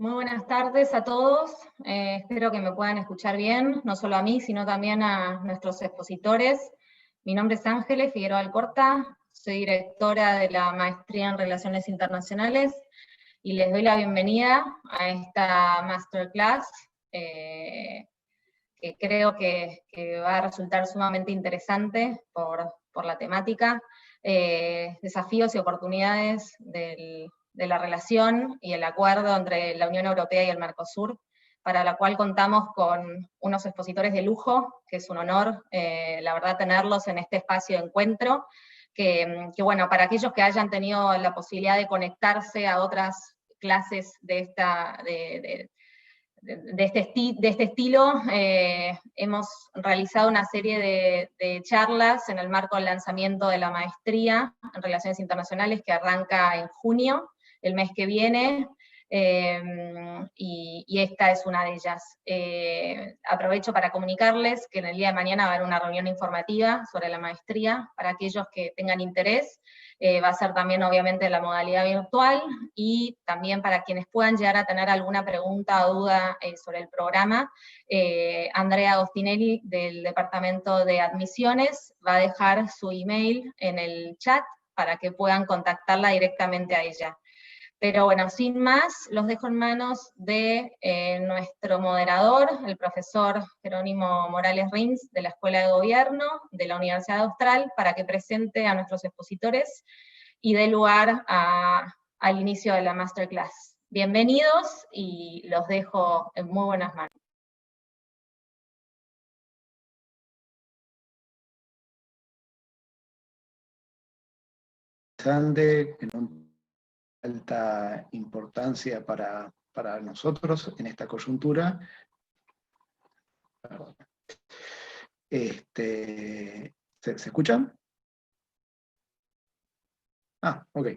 Muy buenas tardes a todos. Espero que me puedan escuchar bien, no solo a mí, sino también a nuestros expositores. Mi nombre es Ángeles Figueroa Alcorta, soy directora de la Maestría en Relaciones Internacionales y les doy la bienvenida a esta masterclass que creo que va a resultar sumamente interesante por la temática. Desafíos y oportunidades de la relación y el acuerdo entre la Unión Europea y el Mercosur, para la cual contamos con unos expositores de lujo, que es un honor, la verdad, tenerlos en este espacio de encuentro, que bueno, para aquellos que hayan tenido la posibilidad de conectarse a otras clases de este estilo, hemos realizado una serie de charlas en el marco del lanzamiento de la maestría en Relaciones Internacionales que arranca en junio, el mes que viene, y esta es una de ellas. Aprovecho para comunicarles que en el día de mañana va a haber una reunión informativa sobre la maestría para aquellos que tengan interés. Va a ser también obviamente en la modalidad virtual, y también para quienes puedan llegar a tener alguna pregunta o duda sobre el programa, Andrea Agostinelli del Departamento de Admisiones va a dejar su email en el chat para que puedan contactarla directamente a ella. Pero bueno, sin más, los dejo en manos de nuestro moderador, el profesor Jerónimo Morales Rins, de la Escuela de Gobierno de la Universidad Austral, para que presente a nuestros expositores y dé lugar al inicio de la masterclass. Bienvenidos y los dejo en muy buenas manos. En alta importancia para nosotros en esta coyuntura. ¿Se escuchan? Ok.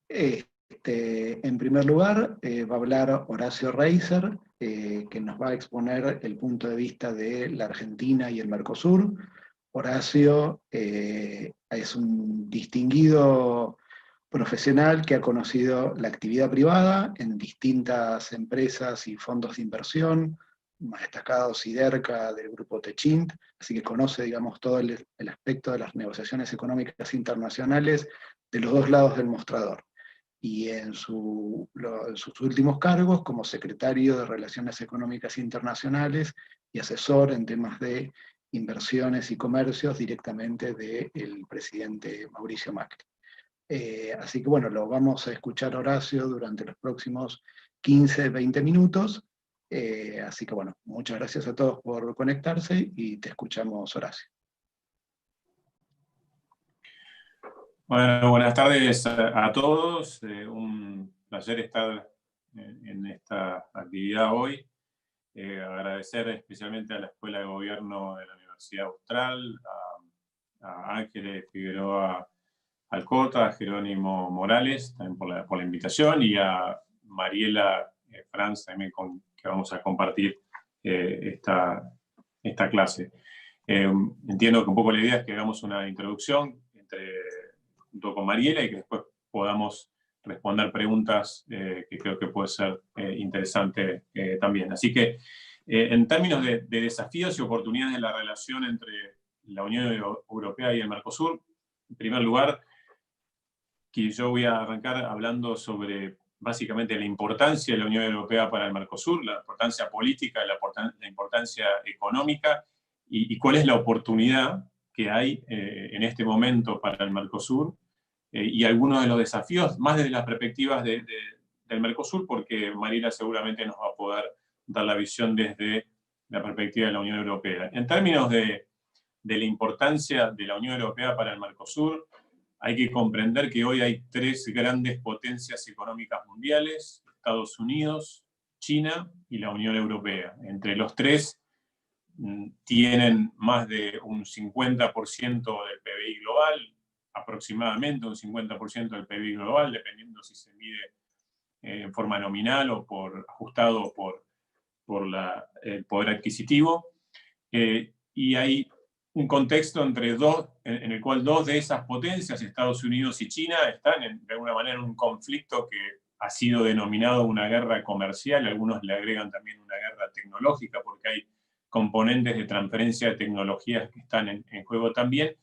En primer lugar, va a hablar Horacio Reiser, que nos va a exponer el punto de vista de la Argentina y el Mercosur. Horacio es un distinguido profesional que ha conocido la actividad privada en distintas empresas y fondos de inversión, más destacado Siderca del grupo Techint, así que conoce, digamos, todo el aspecto de las negociaciones económicas internacionales de los dos lados del mostrador. Y en sus últimos cargos como secretario de Relaciones Económicas Internacionales y asesor en temas de inversiones y comercios directamente del presidente Mauricio Macri. Así que bueno, lo vamos a escuchar Horacio durante los próximos 15-20 minutos. Así que bueno, muchas gracias a todos por conectarse y te escuchamos, Horacio. Bueno, buenas tardes a todos. Un placer estar en esta actividad hoy. Agradecer especialmente a la Escuela de Gobierno de la Universidad Austral, a Ángeles Figueroa Alcorta, a Jerónimo Morales también por la invitación, y a Mariela Franz también que vamos a compartir esta clase. Entiendo que un poco la idea es que hagamos una introducción junto con Mariela y que después podamos responder preguntas que creo que puede ser interesante también. Así que en términos de desafíos y oportunidades de la relación entre la Unión Europea y el Mercosur, en primer lugar, que yo voy a arrancar hablando sobre básicamente la importancia de la Unión Europea para el Mercosur, la importancia política, la importancia económica y cuál es la oportunidad que hay en este momento para el Mercosur y algunos de los desafíos, más desde las perspectivas del Mercosur, porque Mariela seguramente nos va a poder dar la visión desde la perspectiva de la Unión Europea. En términos de la importancia de la Unión Europea para el Mercosur, hay que comprender que hoy hay tres grandes potencias económicas mundiales: Estados Unidos, China y la Unión Europea. Entre los tres tienen más de un 50% del PBI global, aproximadamente un 50% del PBI global, dependiendo si se mide en forma nominal o ajustado por el poder adquisitivo. Y hay un contexto en el cual dos de esas potencias, Estados Unidos y China, están de alguna manera en un conflicto que ha sido denominado una guerra comercial, algunos le agregan también una guerra tecnológica, porque hay componentes de transferencia de tecnologías que están en juego también,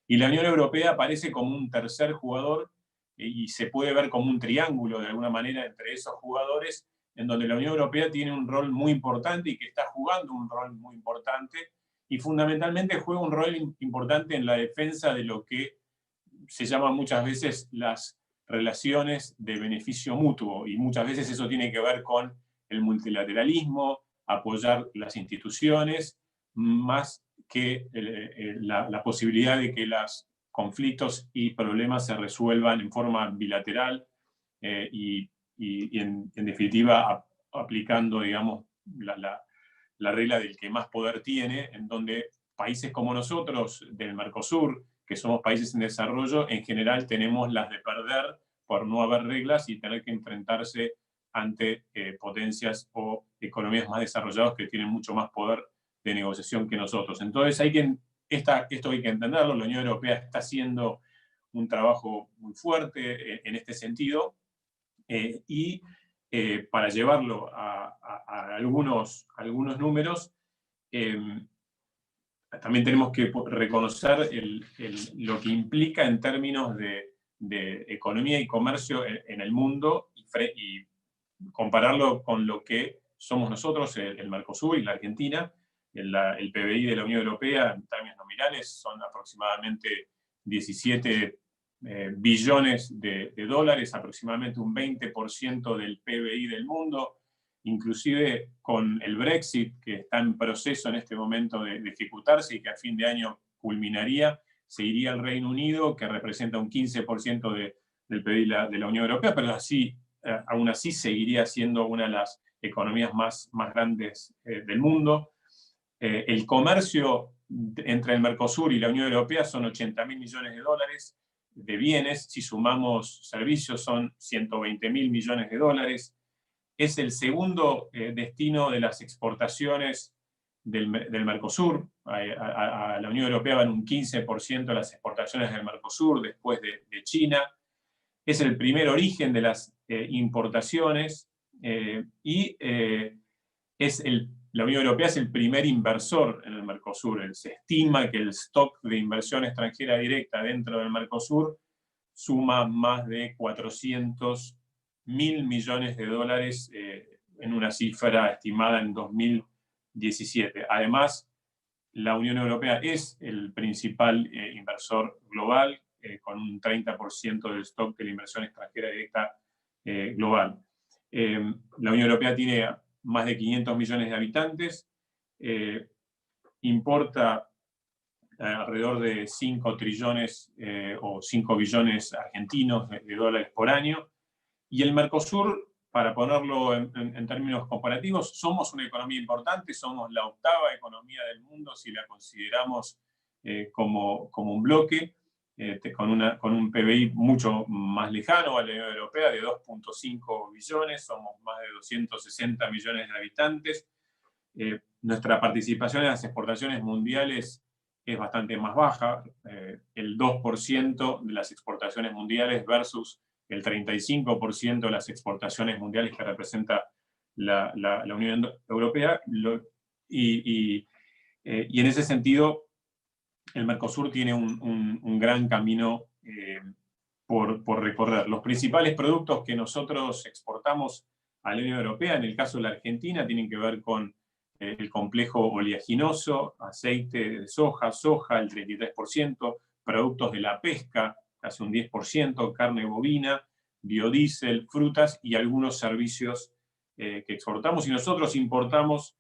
y la Unión Europea aparece como un tercer jugador, y se puede ver como un triángulo de alguna manera entre esos jugadores, en donde la Unión Europea tiene un rol muy importante y que está jugando un rol muy importante, y fundamentalmente juega un rol importante en la defensa de lo que se llama muchas veces las relaciones de beneficio mutuo, y muchas veces eso tiene que ver con el multilateralismo, apoyar las instituciones, más que la posibilidad de que los conflictos y problemas se resuelvan en forma bilateral y en definitiva aplicando, digamos, la regla del que más poder tiene, en donde países como nosotros, del Mercosur, que somos países en desarrollo, en general tenemos las de perder por no haber reglas y tener que enfrentarse ante potencias o economías más desarrolladas que tienen mucho más poder de negociación que nosotros. Entonces esto hay que entenderlo. La Unión Europea está haciendo un trabajo muy fuerte en este sentido, y para llevarlo a algunos números, también tenemos que reconocer lo que implica en términos de economía y comercio en el mundo, y compararlo con lo que somos nosotros, el Mercosur y la Argentina. El PBI de la Unión Europea, en términos nominales, son aproximadamente 17 billones de dólares, aproximadamente un 20% del PBI del mundo. Inclusive con el Brexit, que está en proceso en este momento de ejecutarse y que a fin de año culminaría, se iría al Reino Unido, que representa un 15% del PIB de la Unión Europea, pero aún así seguiría siendo una de las economías más grandes del mundo. El comercio entre el Mercosur y la Unión Europea son 80.000 millones de dólares de bienes, si sumamos servicios son 120.000 millones de dólares. Es el segundo destino de las exportaciones del Mercosur. A la Unión Europea van un 15% de las exportaciones del Mercosur, después de China. Es el primer origen de las importaciones, y la Unión Europea es el primer inversor en el Mercosur. Se estima que el stock de inversión extranjera directa dentro del Mercosur suma más de 400.000 millones de dólares, en una cifra estimada en 2017. Además, la Unión Europea es el principal inversor global, con un 30% del stock de la inversión extranjera directa global. La Unión Europea tiene más de 500 millones de habitantes, importa alrededor de 5 trillones o 5 billones argentinos de dólares por año, y el Mercosur, para ponerlo en términos comparativos, somos una economía importante, somos la 8ª economía del mundo si la consideramos como un bloque, con un PBI mucho más lejano a la Unión Europea, de 2.5 billones, somos más de 260 millones de habitantes. Nuestra participación en las exportaciones mundiales es bastante más baja, el 2% de las exportaciones mundiales versus el 35% de las exportaciones mundiales que representa la Unión Europea, y en ese sentido el Mercosur tiene un gran camino por recorrer. Los principales productos que nosotros exportamos a la Unión Europea, en el caso de la Argentina, tienen que ver con el complejo oleaginoso, aceite de soja, el 33%, productos de la pesca, casi un 10%, carne bovina, biodiesel, frutas y algunos servicios que exportamos. Y nosotros importamos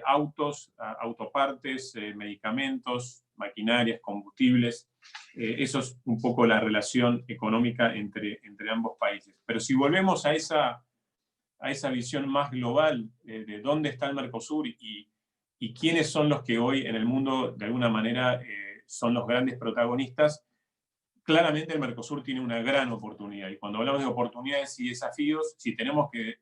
autos, autopartes, medicamentos, maquinarias, combustibles. Eso es un poco la relación económica entre ambos países. Pero si volvemos a esa visión más global de dónde está el Mercosur y quiénes son los que hoy en el mundo de alguna manera son los grandes protagonistas, claramente el Mercosur tiene una gran oportunidad. Y cuando hablamos de oportunidades y desafíos, si tenemos que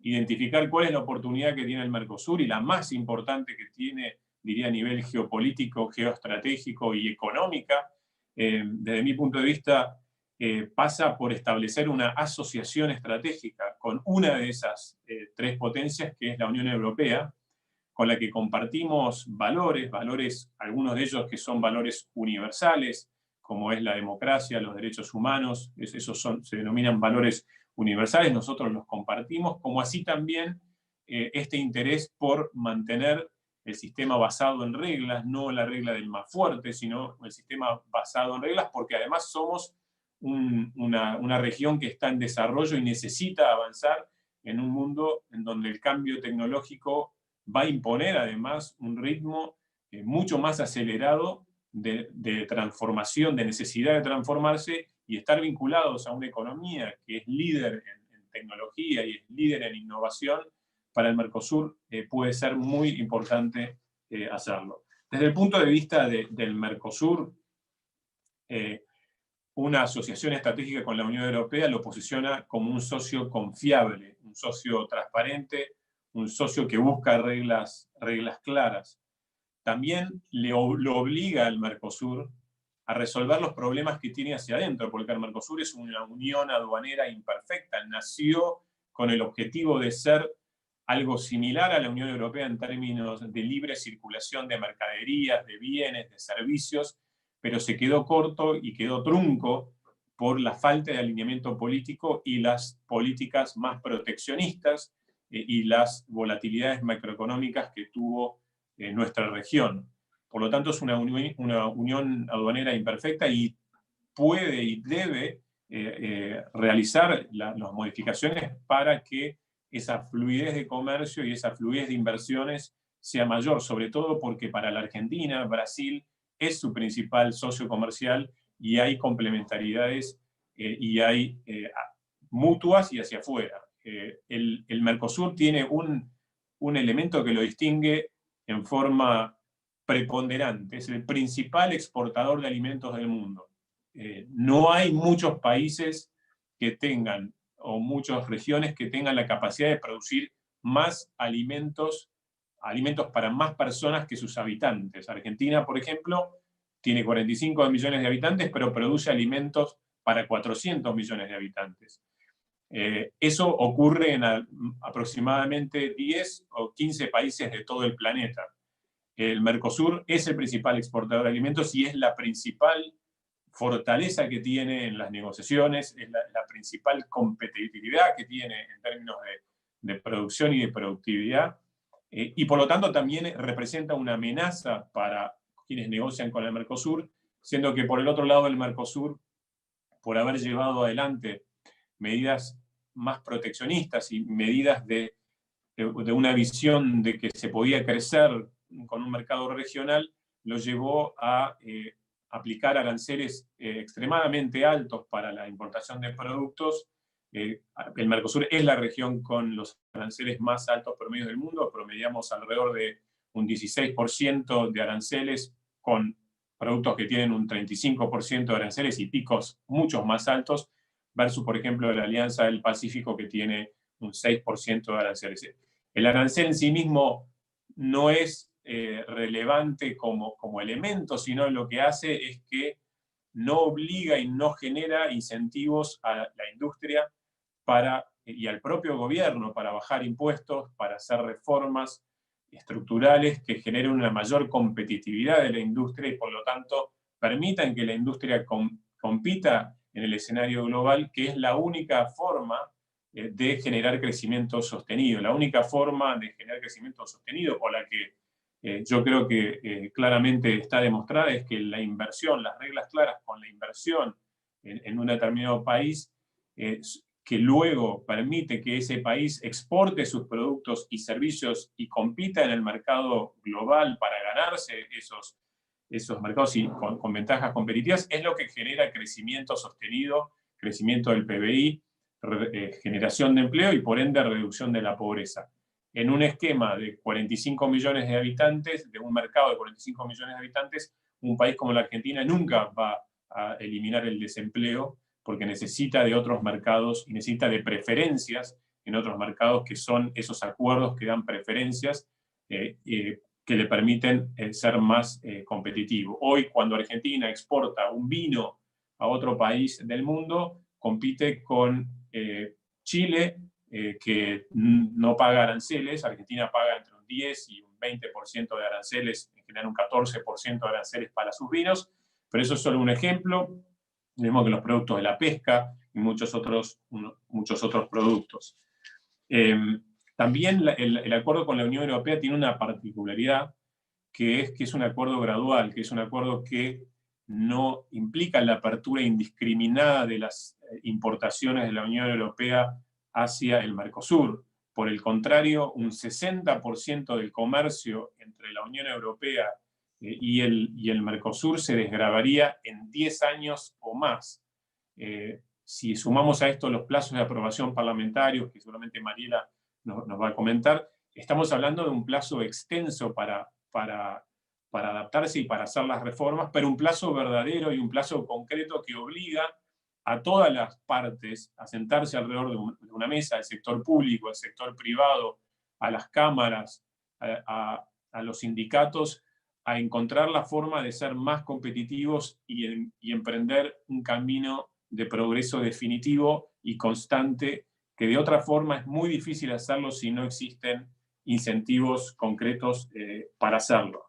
identificar cuál es la oportunidad que tiene el Mercosur, y la más importante que tiene, diría, a nivel geopolítico, geoestratégico y económica, desde mi punto de vista, pasa por establecer una asociación estratégica con una de esas tres potencias, que es la Unión Europea, con la que compartimos valores, algunos de ellos que son valores universales, como es la democracia, los derechos humanos, se denominan valores universales, nosotros los compartimos, como así también este interés por mantener el sistema basado en reglas, no la regla del más fuerte, sino el sistema basado en reglas, porque además somos una región que está en desarrollo y necesita avanzar en un mundo en donde el cambio tecnológico va a imponer además un ritmo mucho más acelerado de transformación, de necesidad de transformarse y estar vinculados a una economía que es líder en tecnología y es líder en innovación. Para el Mercosur puede ser muy importante hacerlo. Desde el punto de vista del Mercosur, una asociación estratégica con la Unión Europea lo posiciona como un socio confiable, un socio transparente, un socio que busca reglas claras. También lo obliga al Mercosur a resolver los problemas que tiene hacia adentro, porque el Mercosur es una unión aduanera imperfecta, nació con el objetivo de ser algo similar a la Unión Europea en términos de libre circulación de mercaderías, de bienes, de servicios, pero se quedó corto y quedó trunco por la falta de alineamiento político y las políticas más proteccionistas y las volatilidades macroeconómicas que tuvo nuestra región. Por lo tanto, es una unión aduanera imperfecta y puede y debe realizar las modificaciones para que esa fluidez de comercio y esa fluidez de inversiones sea mayor, sobre todo porque para la Argentina, Brasil es su principal socio comercial y hay complementariedades y hay mutuas y hacia afuera. El Mercosur tiene un elemento que lo distingue en forma preponderante, es el principal exportador de alimentos del mundo. No hay muchos países que tengan, o muchas regiones que tengan la capacidad de producir más alimentos para más personas que sus habitantes. Argentina, por ejemplo, tiene 45 millones de habitantes, pero produce alimentos para 400 millones de habitantes. Eso ocurre en aproximadamente 10 o 15 países de todo el planeta. El Mercosur es el principal exportador de alimentos y es la principal fortaleza que tiene en las negociaciones, es la principal competitividad que tiene en términos de producción y de productividad, y por lo tanto también representa una amenaza para quienes negocian con el Mercosur, siendo que por el otro lado el Mercosur, por haber llevado adelante medidas más proteccionistas y medidas de una visión de que se podía crecer con un mercado regional, lo llevó a aplicar aranceles extremadamente altos para la importación de productos. El Mercosur es la región con los aranceles más altos promedios del mundo, promediamos alrededor de un 16% de aranceles con productos que tienen un 35% de aranceles y picos muchos más altos, versus, por ejemplo, la Alianza del Pacífico que tiene un 6% de aranceles. El arancel en sí mismo no es relevante como elemento, sino lo que hace es que no obliga y no genera incentivos a la industria y al propio gobierno para bajar impuestos, para hacer reformas estructurales que generen una mayor competitividad de la industria y por lo tanto permitan que la industria compita en el escenario global, que es la única forma de generar crecimiento sostenido, la única forma de generar crecimiento sostenido, o la que yo creo que claramente está demostrada, es que la inversión, las reglas claras con la inversión en un determinado país, que luego permite que ese país exporte sus productos y servicios y compita en el mercado global para ganarse esos mercados y con ventajas competitivas, es lo que genera crecimiento sostenido, crecimiento del PBI, generación de empleo y por ende reducción de la pobreza. En un esquema de 45 millones de habitantes, de un mercado de 45 millones de habitantes, un país como la Argentina nunca va a eliminar el desempleo porque necesita de otros mercados y necesita de preferencias en otros mercados que son esos acuerdos que dan preferencias que le permiten ser más competitivo. Hoy, cuando Argentina exporta un vino a otro país del mundo, compite con Chile, que no paga aranceles. Argentina paga entre un 10 y un 20% de aranceles, en general un 14% de aranceles para sus vinos, pero eso es solo un ejemplo. Mismo que los productos de la pesca y muchos otros productos. También el acuerdo con la Unión Europea tiene una particularidad, que es un acuerdo gradual, que es un acuerdo que no implica la apertura indiscriminada de las importaciones de la Unión Europea hacia el Mercosur. Por el contrario, un 60% del comercio entre la Unión Europea y el Mercosur se desgravaría en 10 años o más. Si sumamos a esto los plazos de aprobación parlamentarios, que seguramente Mariela nos va a comentar, estamos hablando de un plazo extenso para adaptarse y para hacer las reformas, pero un plazo verdadero y un plazo concreto que obliga a todas las partes a sentarse alrededor de una mesa, el sector público, el sector privado, a las cámaras, a los sindicatos, a encontrar la forma de ser más competitivos y emprender un camino de progreso definitivo y constante, que de otra forma es muy difícil hacerlo si no existen incentivos concretos para hacerlo.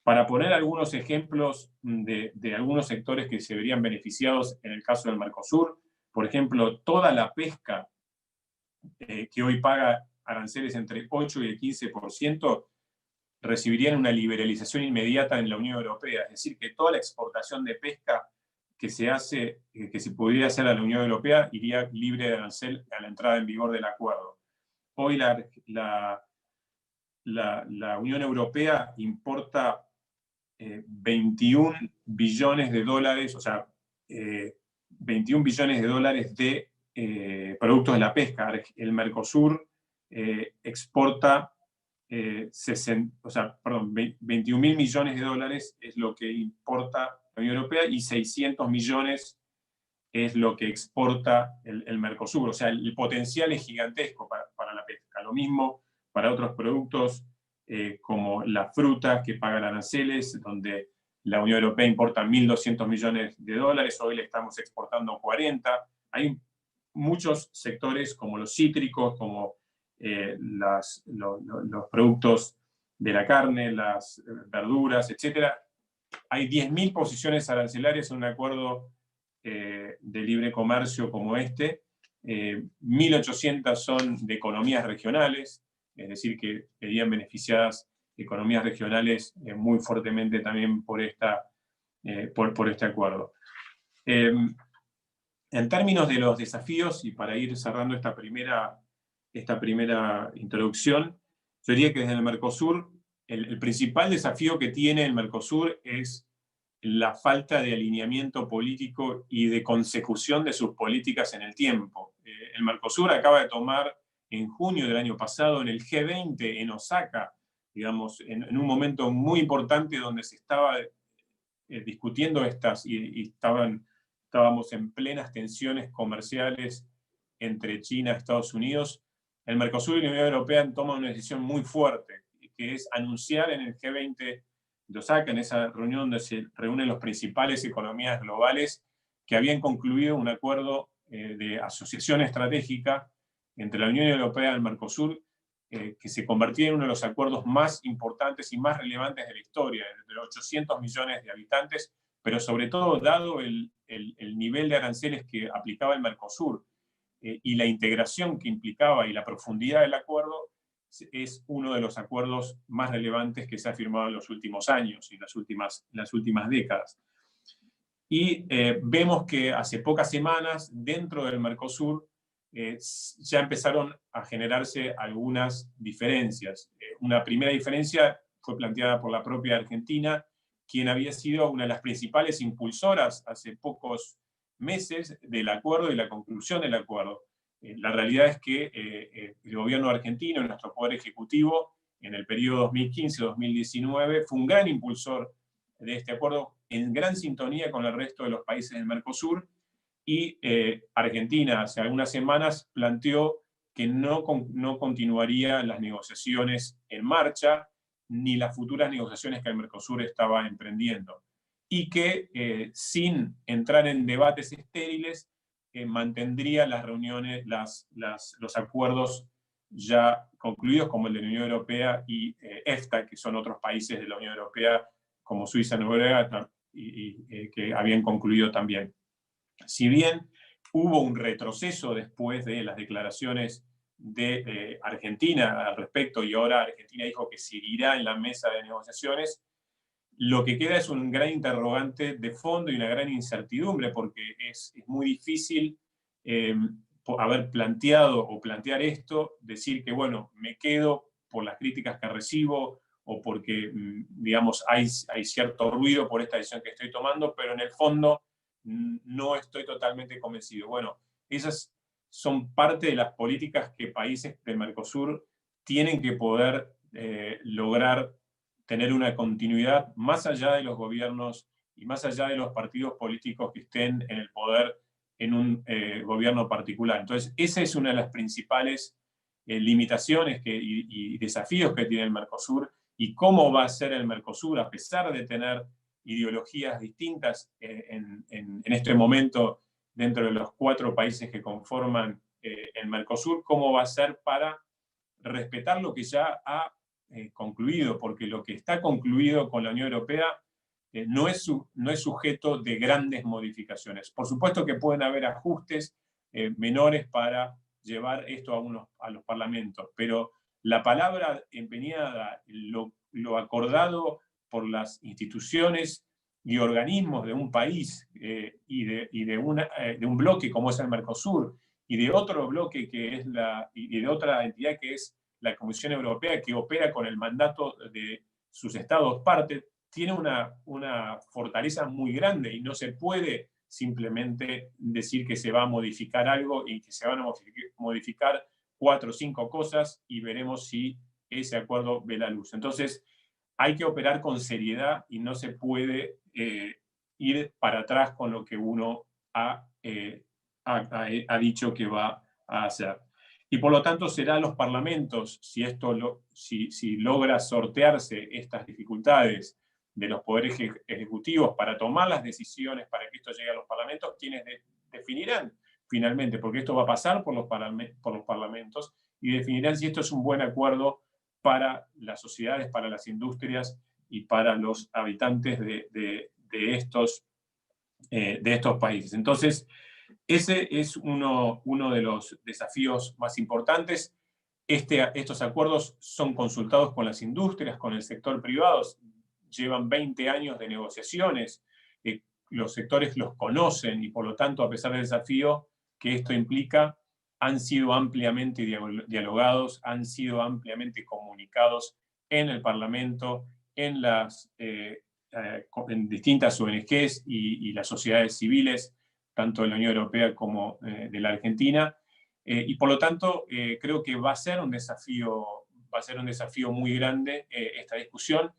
Para poner algunos ejemplos de algunos sectores que se verían beneficiados en el caso del Mercosur, por ejemplo, toda la pesca que hoy paga aranceles entre 8 y el 15%, recibirían una liberalización inmediata en la Unión Europea. Es decir, que toda la exportación de pesca que se pudiera hacer a la Unión Europea iría libre de arancel a la entrada en vigor del acuerdo. Hoy la Unión Europea importa 21 billones de dólares, o sea, 21 billones de dólares de productos de la pesca. El Mercosur exporta 21 mil millones de dólares es lo que importa la Unión Europea y 600 millones es lo que exporta el Mercosur. O sea, el potencial es gigantesco para la pesca. Lo mismo para otros productos como la fruta que pagan aranceles, donde la Unión Europea importa 1.200 millones de dólares, hoy le estamos exportando 40. Hay muchos sectores como los cítricos, como los productos de la carne, las verduras, etc. Hay 10.000 posiciones arancelarias en un acuerdo de libre comercio como este. 1.800 son de economías regionales, es decir, que serían beneficiadas economías regionales muy fuertemente también por este acuerdo. En términos de los desafíos, y para ir cerrando esta primera introducción, yo diría que desde el Mercosur, el principal desafío que tiene el Mercosur es la falta de alineamiento político y de consecución de sus políticas en el tiempo. El Mercosur acaba de tomar en junio del año pasado en el G20 en Osaka, digamos, en un momento muy importante donde se estaba discutiendo estábamos en plenas tensiones comerciales entre China y Estados Unidos. El Mercosur y la Unión Europea toman una decisión muy fuerte, que es anunciar en el G20 de Osaka, en esa reunión donde se reúnen las principales economías globales, que habían concluido un acuerdo de asociación estratégica entre la Unión Europea y el Mercosur, que se convertía en uno de los acuerdos más importantes y más relevantes de la historia, de los 800 millones de habitantes, pero sobre todo dado el nivel de aranceles que aplicaba el Mercosur y la integración que implicaba y la profundidad del acuerdo, es uno de los acuerdos más relevantes que se ha firmado en los últimos años y en las últimas décadas. Y vemos que hace pocas semanas, dentro del Mercosur, ya empezaron a generarse algunas diferencias. Una primera diferencia fue planteada por la propia Argentina, quien había sido una de las principales impulsoras hace pocos meses del acuerdo y la conclusión del acuerdo. La realidad es que el gobierno argentino, nuestro poder ejecutivo, en el periodo 2015-2019, fue un gran impulsor de este acuerdo, en gran sintonía con el resto de los países del Mercosur, y Argentina hace algunas semanas planteó que no continuaría las negociaciones en marcha, ni las futuras negociaciones que el Mercosur estaba emprendiendo. y que sin entrar en debates estériles mantendría las reuniones, los acuerdos ya concluidos, como el de la Unión Europea y EFTA, que son otros países de la Unión Europea, como Suiza, Noruega, que habían concluido también. Si bien hubo un retroceso después de las declaraciones de Argentina al respecto, y ahora Argentina dijo que seguirá en la mesa de negociaciones, lo que queda es un gran interrogante de fondo y una gran incertidumbre, porque es muy difícil haber planteado o plantear esto, decir que, bueno, me quedo por las críticas que recibo o porque, digamos, hay cierto ruido por esta decisión que estoy tomando, pero en el fondo no estoy totalmente convencido. Bueno, esas son parte de las políticas que países del Mercosur tienen que poder lograr tener una continuidad más allá de los gobiernos y más allá de los partidos políticos que estén en el poder en un gobierno particular. Entonces, esa es una de las principales limitaciones y desafíos que tiene el Mercosur, y cómo va a ser el Mercosur, a pesar de tener ideologías distintas en este momento dentro de los 4 países que conforman el Mercosur, cómo va a ser para respetar lo que ya ha concluido, porque lo que está concluido con la Unión Europea no es sujeto de grandes modificaciones. Por supuesto que pueden haber ajustes menores para llevar esto a los parlamentos, pero la palabra empeñada, lo acordado por las instituciones y organismos de un país y de un bloque como es el Mercosur, y de otro bloque que es y de otra entidad que es la Comisión Europea, que opera con el mandato de sus estados parte, tiene una fortaleza muy grande, y no se puede simplemente decir que se va a modificar algo y que se van a modificar 4 o 5 cosas y veremos si ese acuerdo ve la luz. Entonces, hay que operar con seriedad y no se puede ir para atrás con lo que uno ha dicho que va a hacer. Y por lo tanto será a los parlamentos, si logra sortearse estas dificultades de los poderes ejecutivos para tomar las decisiones para que esto llegue a los parlamentos, quienes definirán finalmente, porque esto va a pasar por los parlamentos, y definirán si esto es un buen acuerdo para las sociedades, para las industrias y para los habitantes de estos países. Entonces, ese es uno de los desafíos más importantes. Estos acuerdos son consultados con las industrias, con el sector privado, llevan 20 años de negociaciones, los sectores los conocen y por lo tanto, a pesar del desafío que esto implica, han sido ampliamente dialogados, han sido ampliamente comunicados en el Parlamento, en distintas ONGs y las sociedades civiles, tanto de la Unión Europea como de la Argentina, y por lo tanto creo que va a ser un desafío muy grande esta discusión.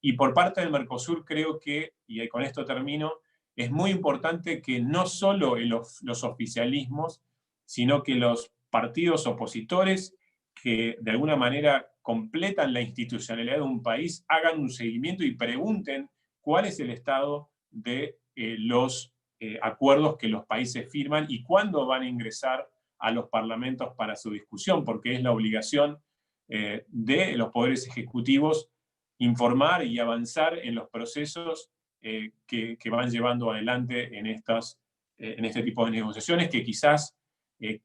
Y por parte del Mercosur creo que, y con esto termino, es muy importante que no solo los oficialismos, sino que los partidos opositores que de alguna manera completan la institucionalidad de un país hagan un seguimiento y pregunten cuál es el estado de los acuerdos que los países firman y cuándo van a ingresar a los parlamentos para su discusión, porque es la obligación de los poderes ejecutivos informar y avanzar en los procesos que van llevando adelante en este tipo de negociaciones, que quizás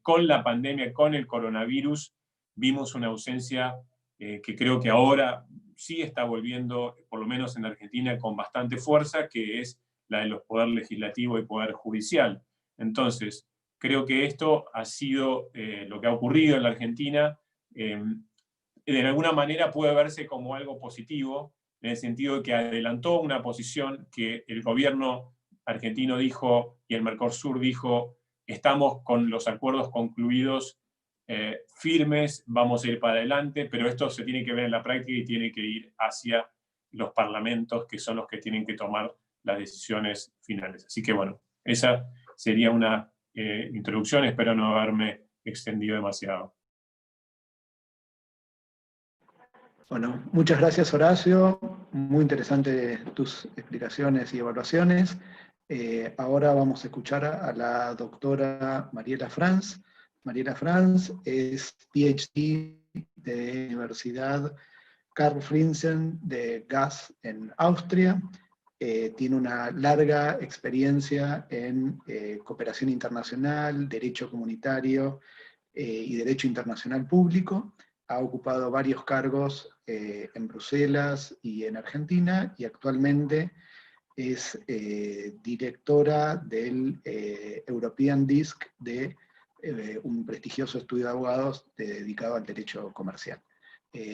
con la pandemia, con el coronavirus, vimos una ausencia que creo que ahora sí está volviendo, por lo menos en Argentina, con bastante fuerza, que es la de los poderes legislativo y poder judicial. Entonces, creo que esto ha sido lo que ha ocurrido en la Argentina. De alguna manera puede verse como algo positivo, en el sentido de que adelantó una posición que el gobierno argentino dijo y el Mercosur dijo: estamos con los acuerdos concluidos firmes, vamos a ir para adelante, pero esto se tiene que ver en la práctica y tiene que ir hacia los parlamentos, que son los que tienen que tomar las decisiones finales. Así que bueno, esa sería una introducción, espero no haberme extendido demasiado. Bueno, muchas gracias, Horacio. Muy interesante tus explicaciones y evaluaciones. Ahora vamos a escuchar a la doctora Mariela Franz. Mariela Franz es PhD de la Universidad Karl Prinzen de Gas en Austria. Tiene una larga experiencia en cooperación internacional, derecho comunitario y derecho internacional público. Ha ocupado varios cargos en Bruselas y en Argentina, y actualmente es directora del European Desk de un prestigioso estudio de abogados dedicado al derecho comercial.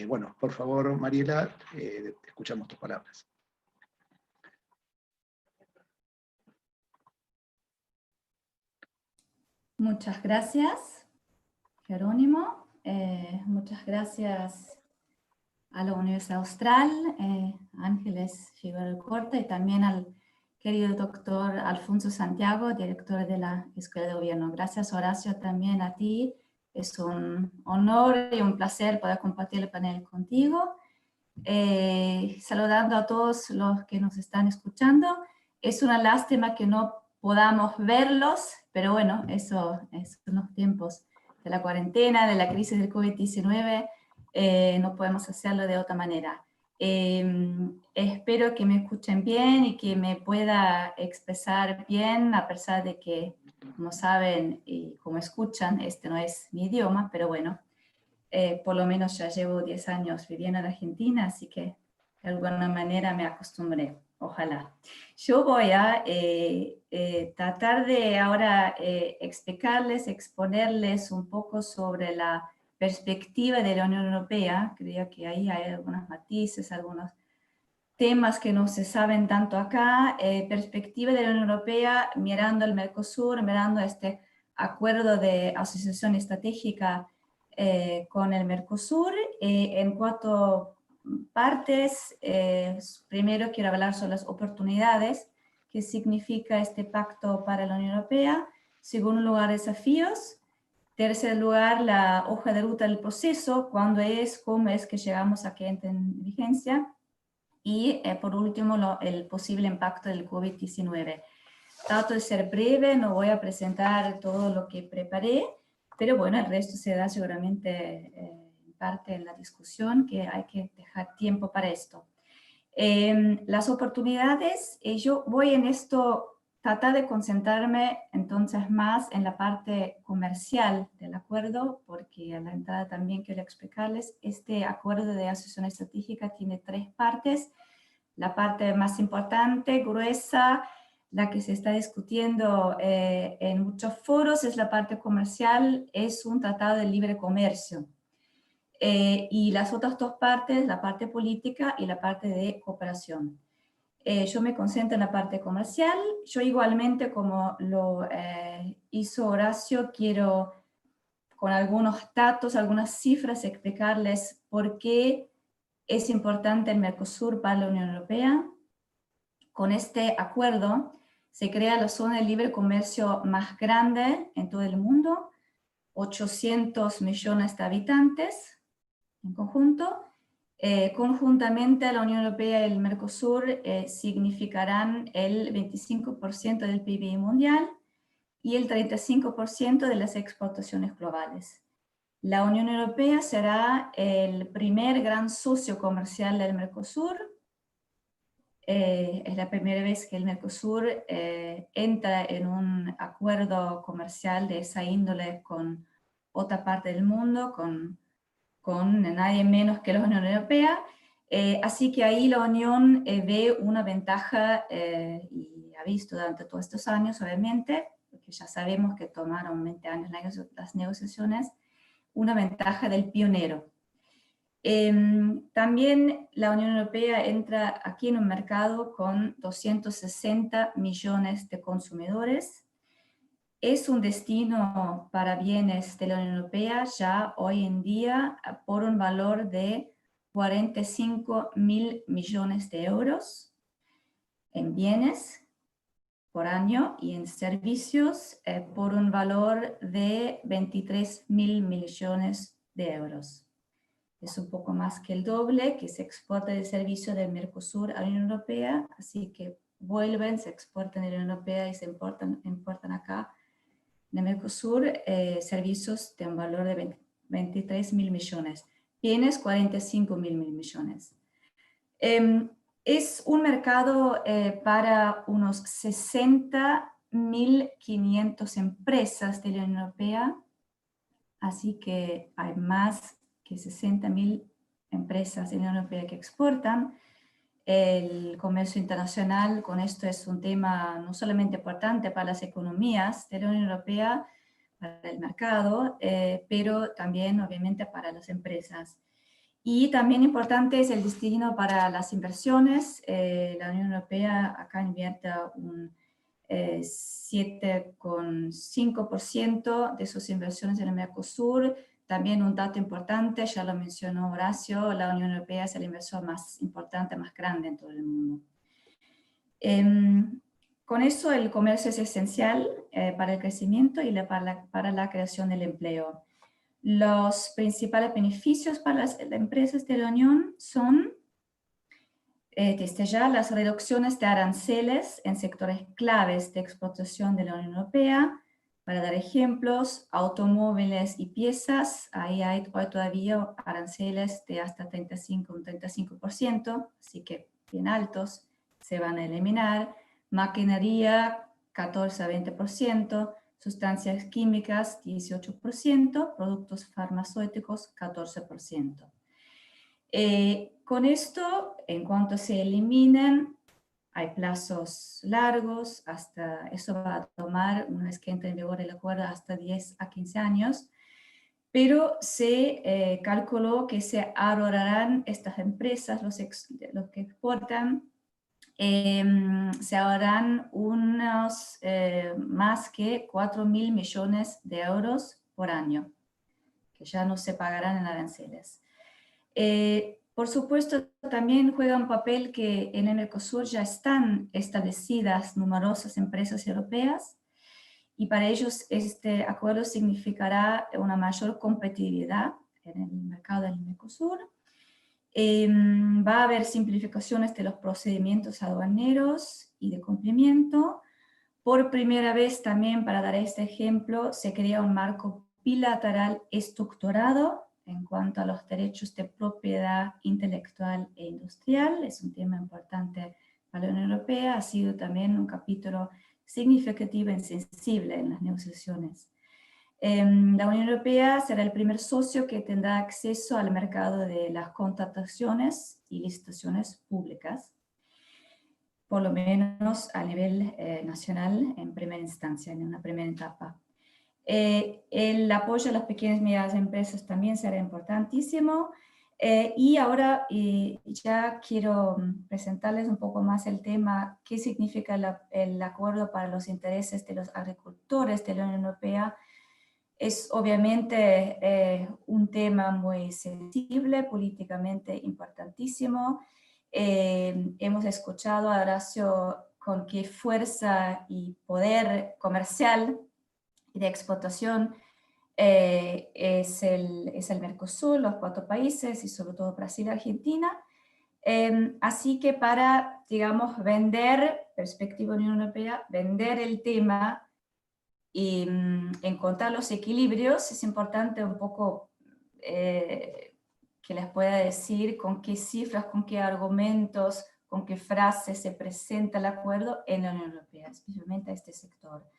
Bueno, por favor, Mariela, escuchamos tus palabras. Muchas gracias, Jerónimo. Muchas gracias a la Universidad Austral, Ángeles Figueroa Corta, y también al querido doctor Alfonso Santiago, director de la Escuela de Gobierno. Gracias, Horacio, también a ti. Es un honor y un placer poder compartir el panel contigo. Saludando a todos los que nos están escuchando. Es una lástima que no podamos verlos, pero bueno, eso son los tiempos de la cuarentena, de la crisis del COVID-19, no podemos hacerlo de otra manera. Espero que me escuchen bien y que me pueda expresar bien, a pesar de que, como saben y como escuchan, este no es mi idioma, pero bueno, por lo menos ya llevo 10 años viviendo en Argentina, así que de alguna manera me acostumbré, ojalá. Yo voy a tratar de ahora explicarles, exponerles un poco sobre la perspectiva de la Unión Europea. Creo que ahí hay algunos matices, algunos temas que no se saben tanto acá. Perspectiva de la Unión Europea mirando el Mercosur, mirando este acuerdo de asociación estratégica con el Mercosur, en 4 partes. Primero quiero hablar sobre las oportunidades que significa este pacto para la Unión Europea. Segundo lugar, desafíos. Tercer lugar, la hoja de ruta del proceso, cuándo es, cómo es que llegamos a que entre en vigencia. Y por último, el posible impacto del COVID-19. Trato de ser breve, no voy a presentar todo lo que preparé, pero bueno, el resto se da seguramente en parte en la discusión, que hay que dejar tiempo para esto. Las oportunidades, yo voy en esto tratar de concentrarme entonces más en la parte comercial del acuerdo, porque a la entrada también quiero explicarles, este acuerdo de asociación estratégica tiene 3 partes. La parte más importante, gruesa, la que se está discutiendo en muchos foros, es la parte comercial, es un tratado de libre comercio. Y las otras 2 partes, la parte política y la parte de cooperación. Yo me concentro en la parte comercial. Yo igualmente, como lo hizo Horacio, quiero con algunos datos, algunas cifras, explicarles por qué es importante el Mercosur para la Unión Europea. Con este acuerdo se crea la zona de libre comercio más grande en todo el mundo, 800 millones de habitantes en conjunto. Conjuntamente la Unión Europea y el Mercosur significarán el 25% del PIB mundial y el 35% de las exportaciones globales. La Unión Europea será el primer gran socio comercial del Mercosur. Es la primera vez que el Mercosur entra en un acuerdo comercial de esa índole con otra parte del mundo, con nadie menos que la Unión Europea. Así que ahí la Unión ve una ventaja, y ha visto durante todos estos años, obviamente, porque ya sabemos que tomaron 20 años las negociaciones, una ventaja del pionero. También la Unión Europea entra aquí en un mercado con 260 millones de consumidores. Es un destino para bienes de la Unión Europea ya hoy en día por un valor de 45.000 millones de euros en bienes por año y en servicios por un valor de 23.000 millones de euros. es un poco más que el doble, que se exporta de servicio del Mercosur a la Unión Europea, así que vuelven, se exportan de la Unión Europea y se importan acá en el Mercosur servicios de un valor de 23.000 millones, bienes 45.000 millones. Es un mercado para unos 60.500 empresas de la Unión Europea, así que hay más que 60.000 empresas de la Unión Europea que exportan. El comercio internacional con esto es un tema no solamente importante para las economías de la Unión Europea, para el mercado, pero también obviamente para las empresas. Y también importante es el destino para las inversiones. La Unión Europea acá invierte un 7,5% de sus inversiones en el Mercosur. También un dato importante, ya lo mencionó Horacio, la Unión Europea es el inversor más importante, más grande en todo el mundo. Con eso el comercio es esencial para el crecimiento y para la creación del empleo. Los principales beneficios para las empresas de la Unión son, desde ya, las reducciones de aranceles en sectores claves de exportación de la Unión Europea. Para dar ejemplos, automóviles y piezas, ahí hay todavía aranceles de hasta un 35%, así que bien altos, se van a eliminar. Maquinaria, 14 a 20%. Sustancias químicas, 18%, productos farmacéuticos, 14%. Con esto, en cuanto se eliminen, hay plazos largos, hasta eso va a tomar, una vez que entre en vigor el acuerdo, hasta 10 a 15 años, pero se calculó que se ahorrarán estas empresas, los que exportan, se ahorrarán unos más que 4.000 millones de euros por año, que ya no se pagarán en aranceles. Por supuesto, también juega un papel que en el Mercosur ya están establecidas numerosas empresas europeas y para ellos este acuerdo significará una mayor competitividad en el mercado del Mercosur. Va a haber simplificaciones de los procedimientos aduaneros y de cumplimiento. Por primera vez también, para dar este ejemplo, se crea un marco bilateral estructurado en cuanto a los derechos de propiedad intelectual e industrial. Es un tema importante para la Unión Europea, ha sido también un capítulo significativo y sensible en las negociaciones. La Unión Europea será el primer socio que tendrá acceso al mercado de las contrataciones y licitaciones públicas, por lo menos a nivel nacional en primera instancia, en una primera etapa. El apoyo a las pequeñas y medianas empresas también será importantísimo. Y ahora ya quiero presentarles un poco más el tema, qué significa el acuerdo para los intereses de los agricultores de la Unión Europea. Es obviamente un tema muy sensible, políticamente importantísimo. Hemos escuchado a Horacio con qué fuerza y poder comercial y de exportación es el Mercosur, los 4 países y sobre todo Brasil y Argentina. Así que para, digamos, vender, perspectiva Unión Europea, vender el tema y encontrar los equilibrios, es importante un poco que les pueda decir con qué cifras, con qué argumentos, con qué frases se presenta el acuerdo en la Unión Europea, especialmente a este sector.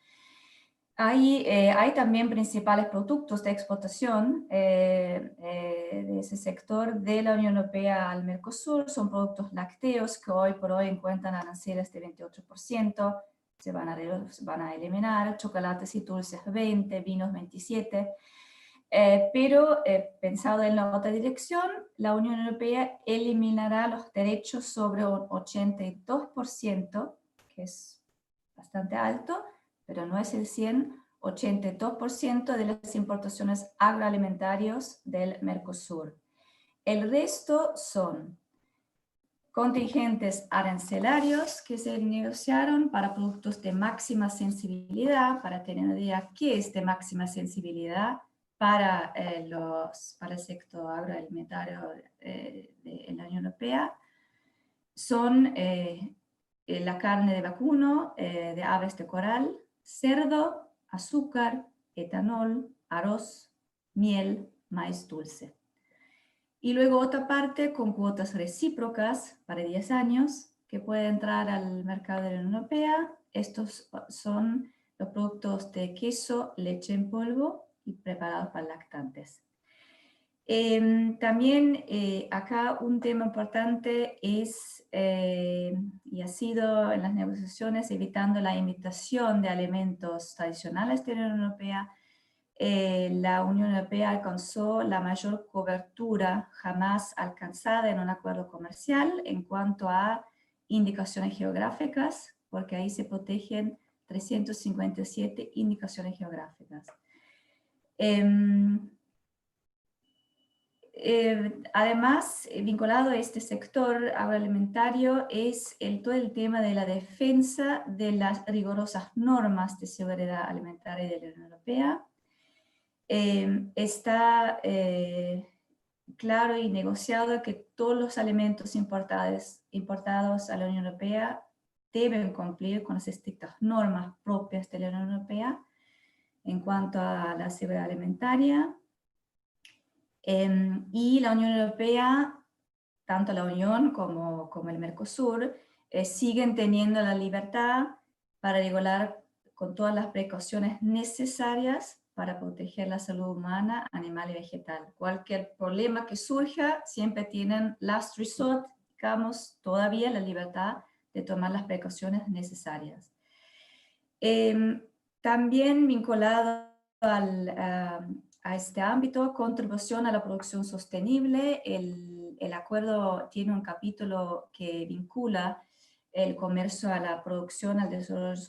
Hay también principales productos de exportación de ese sector de la Unión Europea al Mercosur. Son productos lácteos que hoy por hoy encuentran aranceles de 28%, se van a eliminar, chocolates y dulces 20%, vinos 27%. Pero pensado en la otra dirección, la Unión Europea eliminará los derechos sobre un 82%, que es bastante alto, pero no es el 100%, 82% de las importaciones agroalimentarias del Mercosur. El resto son contingentes arancelarios que se negociaron para productos de máxima sensibilidad. Para tener una idea qué es de máxima sensibilidad, para el sector agroalimentario en la Unión Europea son la carne de vacuno, de aves de coral, cerdo, azúcar, etanol, arroz, miel, maíz dulce. Y luego otra parte con cuotas recíprocas para 10 años que puede entrar al mercado de la Unión Europea. Estos son los productos de queso, leche en polvo y preparados para lactantes. También acá un tema importante es, y ha sido en las negociaciones, evitando la imitación de alimentos tradicionales de la Unión Europea. La Unión Europea alcanzó la mayor cobertura jamás alcanzada en un acuerdo comercial en cuanto a indicaciones geográficas, porque ahí se protegen 357 indicaciones geográficas. Además, vinculado a este sector agroalimentario es todo el tema de la defensa de las rigurosas normas de seguridad alimentaria de la Unión Europea. Está claro y negociado que todos los alimentos importados a la Unión Europea deben cumplir con las estrictas normas propias de la Unión Europea en cuanto a la seguridad alimentaria. Y la Unión Europea, tanto la Unión como el Mercosur, siguen teniendo la libertad para regular con todas las precauciones necesarias para proteger la salud humana, animal y vegetal. Cualquier problema que surja, siempre tienen last resort, digamos, todavía la libertad de tomar las precauciones necesarias. También vinculado a este ámbito, contribución a la producción sostenible, el acuerdo tiene un capítulo que vincula el comercio a la producción, al desarrollo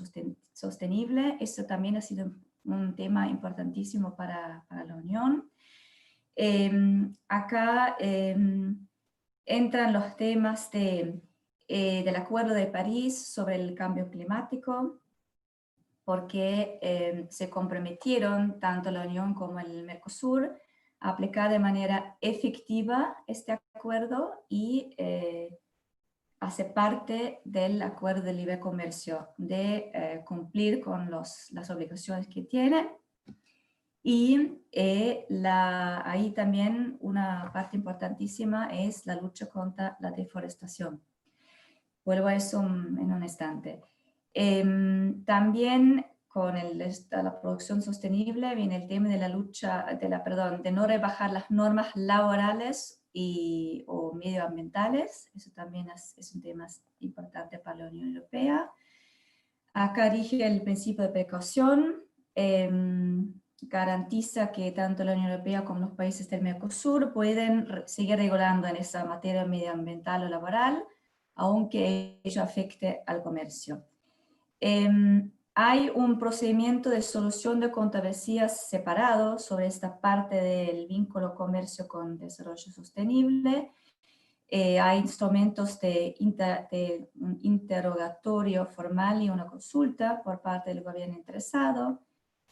sostenible. Esto también ha sido un tema importantísimo para la Unión. Acá entran los temas del Acuerdo de París sobre el cambio climático, porque se comprometieron tanto la Unión como el Mercosur a aplicar de manera efectiva este acuerdo y hace parte del acuerdo de libre comercio, de cumplir con las obligaciones que tiene. Y ahí también una parte importantísima es la lucha contra la deforestación. Vuelvo a eso en un instante. También con la producción sostenible viene el tema de la lucha, de no rebajar las normas laborales o medioambientales. Eso también es un tema importante para la Unión Europea. Acá rige el principio de precaución, garantiza que tanto la Unión Europea como los países del Mercosur pueden seguir regulando en esa materia medioambiental o laboral, aunque ello afecte al comercio. Hay un procedimiento de solución de controversias separado sobre esta parte del vínculo comercio con desarrollo sostenible. Hay instrumentos de un interrogatorio formal y una consulta por parte del gobierno interesado,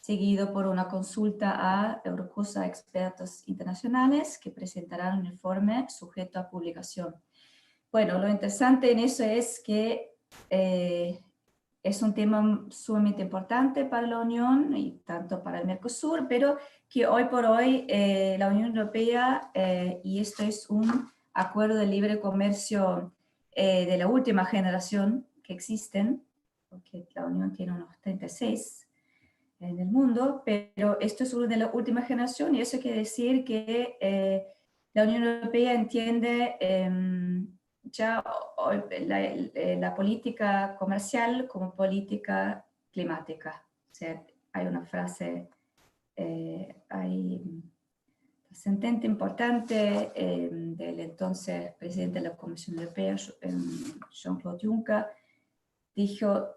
seguido por una consulta a recursos expertos internacionales que presentarán un informe sujeto a publicación. Bueno, lo interesante en eso es que es un tema sumamente importante para la Unión y tanto para el Mercosur, pero que hoy por hoy la Unión Europea, y esto es un acuerdo de libre comercio de la última generación que existen, porque la Unión tiene unos 36 en el mundo, pero esto es uno de la última generación y eso quiere decir que la Unión Europea entiende ya la política comercial como política climática. O sea, hay una frase, hay sentente importante del entonces presidente de la Comisión Europea, Jean-Claude Juncker, dijo,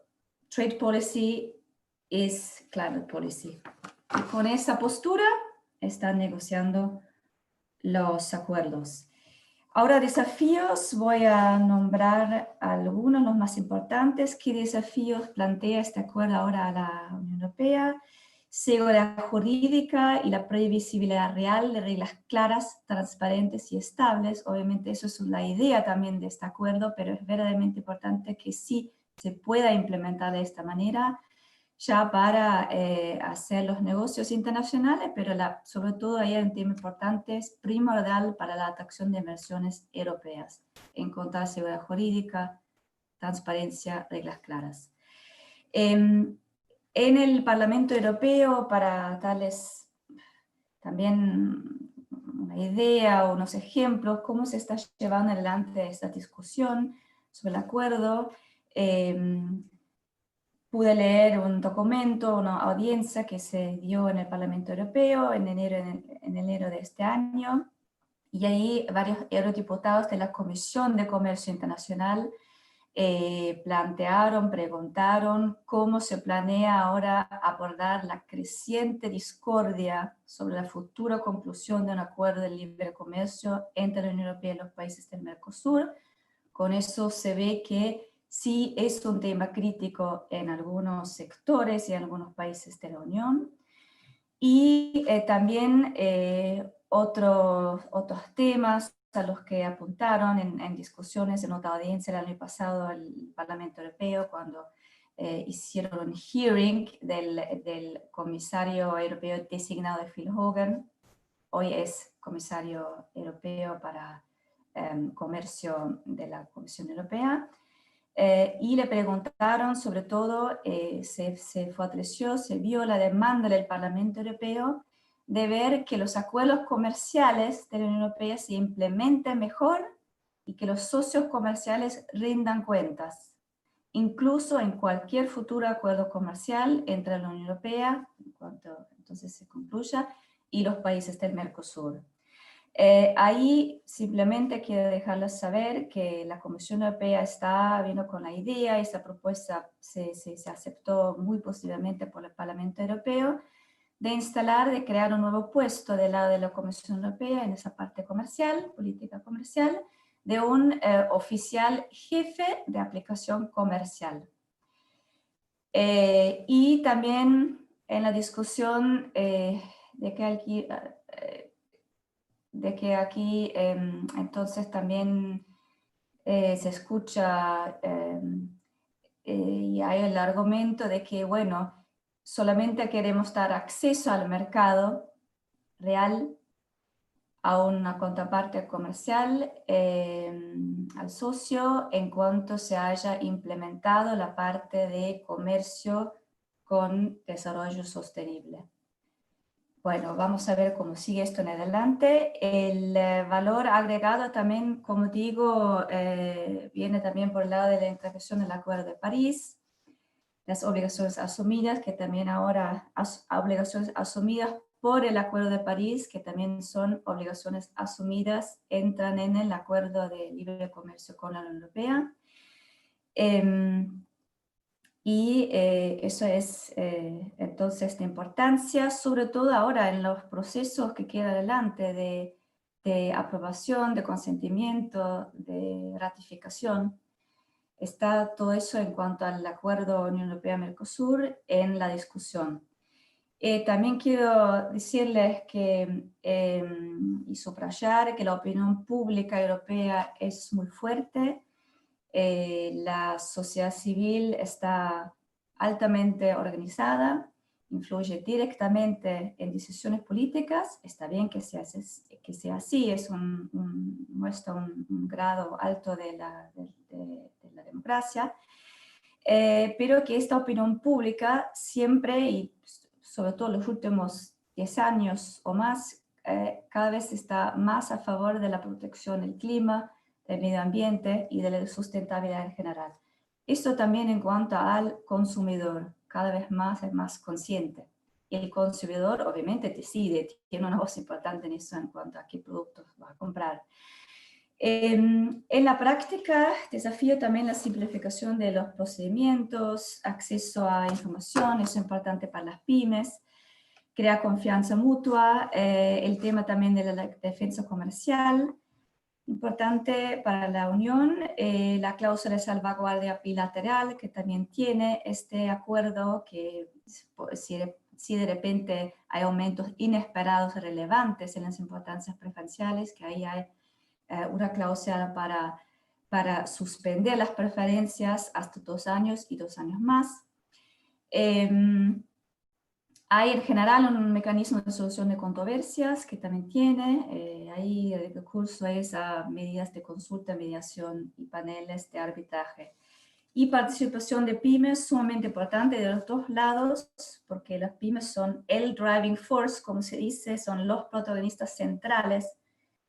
trade policy is climate policy. Y con esa postura están negociando los acuerdos. Ahora, desafíos, voy a nombrar algunos, los más importantes. ¿Qué desafíos plantea este acuerdo ahora a la Unión Europea? seguridad jurídica y la previsibilidad real de reglas claras, transparentes y estables. Obviamente eso es la idea también de este acuerdo, pero es verdaderamente importante que sí se pueda implementar de esta manera, ya para hacer los negocios internacionales, pero sobre todo ahí hay un tema importante, es primordial para la atracción de inversiones europeas, encontrar seguridad jurídica, transparencia, reglas claras. En el Parlamento Europeo, para darles también una idea o unos ejemplos, cómo se está llevando adelante esta discusión sobre el acuerdo, pude leer un documento, una audiencia que se dio en el Parlamento Europeo en enero de este año, y ahí varios eurodiputados de la Comisión de Comercio Internacional preguntaron cómo se planea ahora abordar la creciente discordia sobre la futura conclusión de un acuerdo de libre comercio entre la Unión Europea y los países del Mercosur. Con eso se ve que sí es un tema crítico en algunos sectores y en algunos países de la Unión. Y también otros temas a los que apuntaron en discusiones en otra audiencia el año pasado al Parlamento Europeo, cuando hicieron un hearing del comisario europeo designado de Phil Hogan. Hoy es comisario europeo para comercio de la Comisión Europea. Y le preguntaron, sobre todo, se vio la demanda del Parlamento Europeo de ver que los acuerdos comerciales de la Unión Europea se implementen mejor y que los socios comerciales rindan cuentas, incluso en cualquier futuro acuerdo comercial entre la Unión Europea, en cuanto entonces se concluya, y los países del Mercosur. Ahí simplemente quiero dejarles saber que la Comisión Europea vino con la idea, esta propuesta se aceptó muy positivamente por el Parlamento Europeo, de crear un nuevo puesto del lado de la Comisión Europea en esa parte comercial, política comercial, de un oficial jefe de aplicación comercial. Y también en la discusión de que aquí entonces también se escucha y hay el argumento de que, bueno, solamente queremos dar acceso al mercado real a una contraparte comercial, al socio, en cuanto se haya implementado la parte de comercio con desarrollo sostenible. Bueno, vamos a ver cómo sigue esto en adelante. El valor agregado también, como digo, viene también por el lado de la integración del Acuerdo de París, las obligaciones asumidas, que también ahora, obligaciones asumidas por el Acuerdo de París, que también son obligaciones asumidas, entran en el Acuerdo de Libre Comercio con la Unión Europea. Y eso es entonces de importancia, sobre todo ahora en los procesos que quedan adelante de aprobación, de consentimiento, de ratificación. Está todo eso en cuanto al acuerdo Unión Europea-Mercosur en la discusión. También quiero decirles que, y subrayar que la opinión pública europea es muy fuerte. La sociedad civil está altamente organizada, influye directamente en decisiones políticas. Está bien que sea así, muestra un grado alto de la democracia, pero que esta opinión pública siempre, y sobre todo los últimos 10 años o más, cada vez está más a favor de la protección del clima, del medio ambiente y de la sustentabilidad en general. Esto también en cuanto al consumidor, cada vez más es más consciente. Y el consumidor obviamente decide, tiene una voz importante en eso en cuanto a qué productos va a comprar. En la práctica, desafío también la simplificación de los procedimientos, acceso a información, eso es importante para las pymes, crea confianza mutua, el tema también de la defensa comercial, importante para la Unión, la cláusula de salvaguardia bilateral que también tiene este acuerdo que si de repente hay aumentos inesperados relevantes en las importancias preferenciales, que ahí hay una cláusula para suspender las preferencias hasta 2 años y 2 años más. Hay en general un mecanismo de solución de controversias que también tiene, ahí el recurso es a medidas de consulta, mediación y paneles de arbitraje. Y participación de pymes, sumamente importante de los dos lados, porque las pymes son el driving force, como se dice, son los protagonistas centrales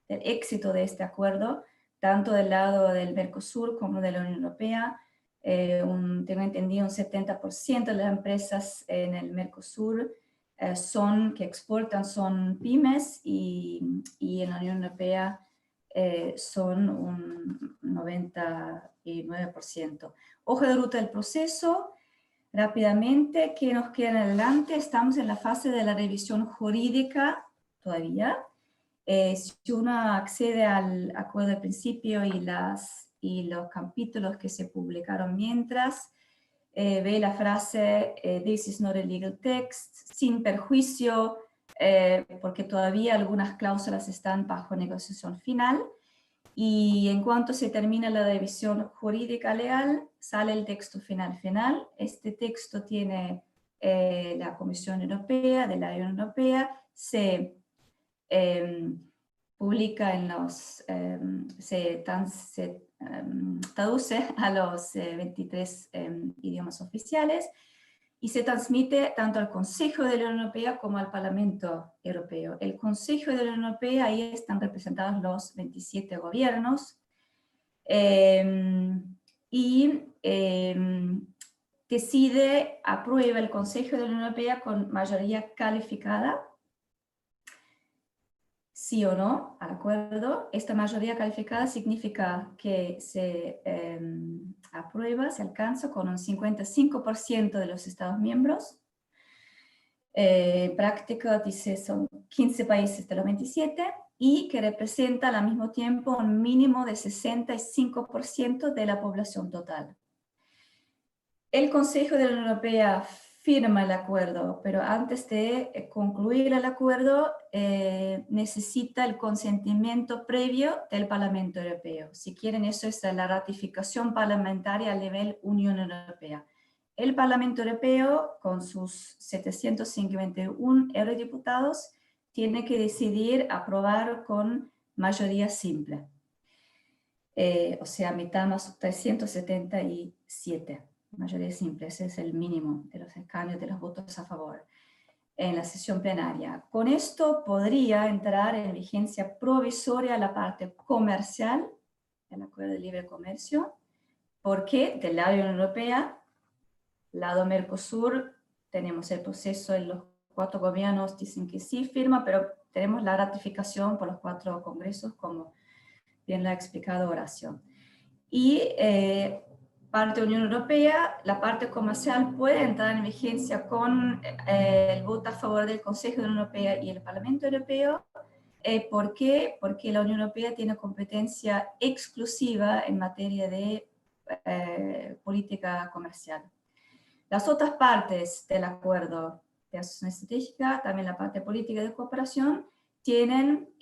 del éxito de este acuerdo, tanto del lado del Mercosur como de la Unión Europea. Tengo entendido un 70% de las empresas en el Mercosur que exportan son pymes y en la Unión Europea son un 99%. Hoja de ruta del proceso, rápidamente, ¿qué nos queda en adelante? Estamos en la fase de la revisión jurídica todavía. Si uno accede al acuerdo de principio y los capítulos que se publicaron mientras, ve la frase "This is not a legal text", sin perjuicio, porque todavía algunas cláusulas están bajo negociación final. Y en cuanto se termina la revisión jurídica legal, sale el texto final. Este texto tiene la Comisión Europea, de la Unión Europea, se publica en los, se traduce a los 23 idiomas oficiales y se transmite tanto al Consejo de la Unión Europea como al Parlamento Europeo. El Consejo de la Unión Europea, ahí están representados los 27 gobiernos aprueba el Consejo de la Unión Europea con mayoría calificada, sí o no al acuerdo. Esta mayoría calificada significa que se aprueba, se alcanza con un 55% de los Estados miembros. En práctica, dice, son 15 países de los 27 y que representa al mismo tiempo un mínimo de 65% de la población total. El Consejo de la Unión Europea firma el acuerdo, pero antes de concluir el acuerdo necesita el consentimiento previo del Parlamento Europeo. Si quieren, eso es la ratificación parlamentaria a nivel Unión Europea. El Parlamento Europeo, con sus 751 eurodiputados, tiene que decidir aprobar con mayoría simple. O sea, mitad más 377. Mayoría simple, ese es el mínimo de los escaños, de los votos a favor en la sesión plenaria. Con esto podría entrar en vigencia provisoria la parte comercial del Acuerdo de Libre Comercio, porque del lado de la Unión Europea, lado Mercosur, tenemos el proceso en los 4 gobiernos, dicen que sí firma, pero tenemos la ratificación por los 4 congresos, como bien lo ha explicado Horacio. Y parte de la Unión Europea, la parte comercial puede entrar en vigencia con el voto a favor del Consejo de la Unión Europea y el Parlamento Europeo. ¿Por qué? Porque la Unión Europea tiene competencia exclusiva en materia de política comercial. Las otras partes del acuerdo de asociación estratégica, también la parte política de cooperación, tienen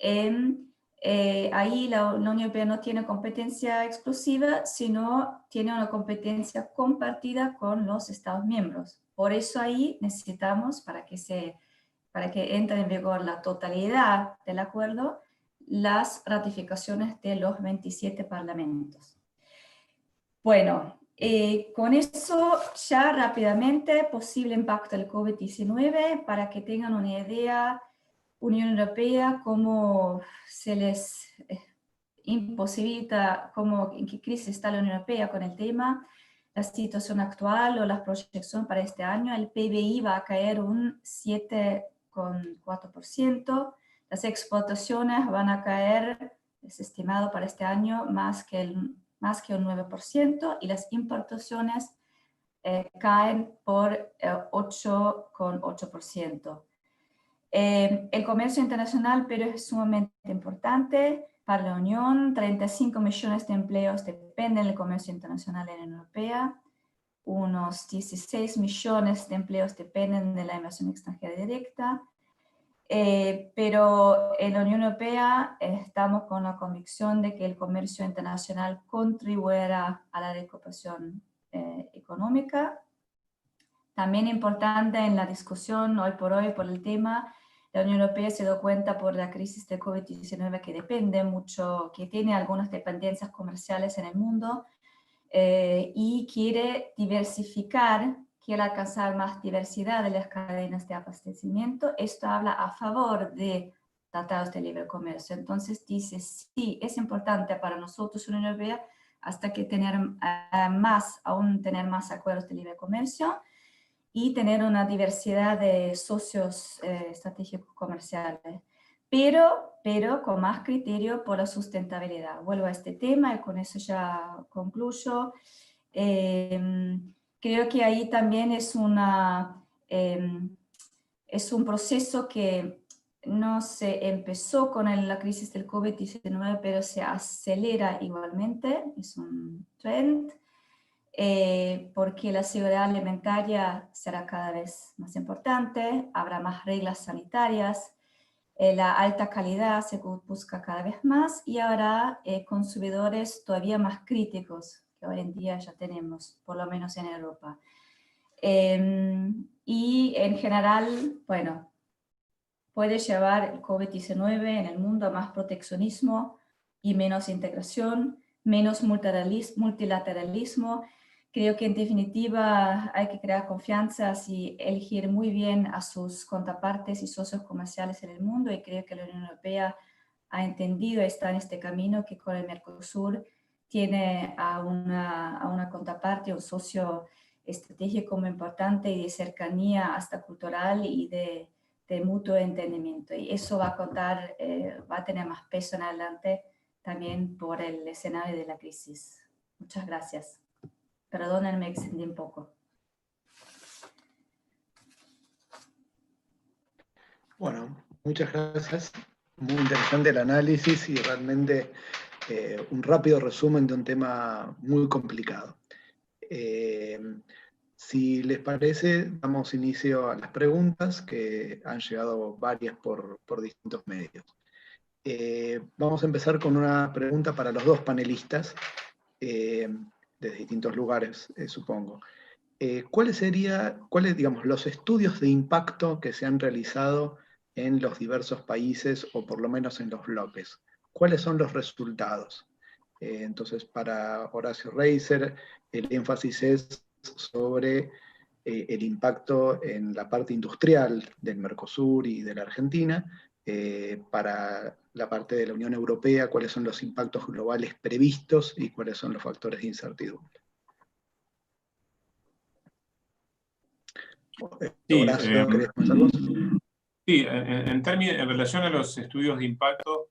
ahí la Unión Europea no tiene competencia exclusiva, sino tiene una competencia compartida con los Estados miembros. Por eso ahí necesitamos, para que entre en vigor la totalidad del acuerdo, las ratificaciones de los 27 parlamentos. Bueno, con eso ya rápidamente, posible impacto del COVID-19, para que tengan una idea, Unión Europea, cómo se les imposibilita, en qué crisis está la Unión Europea con el tema, la situación actual o las proyecciones para este año. El PBI va a caer un 7,4%, las exportaciones van a caer, es estimado para este año, más que un 9%, y las importaciones caen por 8,8%. El comercio internacional, pero es sumamente importante para la Unión. 35 millones de empleos dependen del comercio internacional en la Unión Europea. unos 16 millones de empleos dependen de la inversión extranjera directa. Pero en la Unión Europea estamos con la convicción de que el comercio internacional contribuirá a la recuperación económica. También importante en la discusión hoy por el tema, la Unión Europea se dio cuenta por la crisis de COVID-19 que depende mucho, que tiene algunas dependencias comerciales en el mundo y quiere diversificar, quiere alcanzar más diversidad de las cadenas de abastecimiento. Esto habla a favor de tratados de libre comercio. Entonces dice, sí, es importante para nosotros, Unión Europea, hasta que aún tener más acuerdos de libre comercio y tener una diversidad de socios estratégicos comerciales, pero con más criterio por la sustentabilidad. Vuelvo a este tema y con eso ya concluyo. Creo que ahí también es un proceso que no se empezó con la crisis del COVID-19, pero se acelera igualmente, es un trend, porque la seguridad alimentaria será cada vez más importante, habrá más reglas sanitarias, la alta calidad se busca cada vez más y habrá consumidores todavía más críticos que hoy en día ya tenemos, por lo menos en Europa. Y en general, bueno, puede llevar el COVID-19 en el mundo a más proteccionismo y menos integración, menos multilateralismo. Creo que en definitiva hay que crear confianzas y elegir muy bien a sus contrapartes y socios comerciales en el mundo, y creo que la Unión Europea ha entendido, está en este camino, que con el Mercosur tiene a una contraparte, un socio estratégico muy importante y de cercanía hasta cultural y de mutuo entendimiento. Y eso va a contar, va a tener más peso en adelante también por el escenario de la crisis. Muchas gracias. Perdónenme, me extendí un poco. Bueno, muchas gracias. Muy interesante el análisis y realmente un rápido resumen de un tema muy complicado. Si les parece, damos inicio a las preguntas, que han llegado varias por distintos medios. Vamos a empezar con una pregunta para los dos panelistas, de distintos lugares, supongo. ¿Cuáles, digamos, los estudios de impacto que se han realizado en los diversos países, o por lo menos en los bloques? ¿Cuáles son los resultados? Entonces, para Horacio Reiser, el énfasis es sobre el impacto en la parte industrial del Mercosur y de la Argentina. Para la parte de la Unión Europea, cuáles son los impactos globales previstos y cuáles son los factores de incertidumbre. Sí, Horacio, ¿querés comenzar vos? Sí, en relación a los estudios de impacto,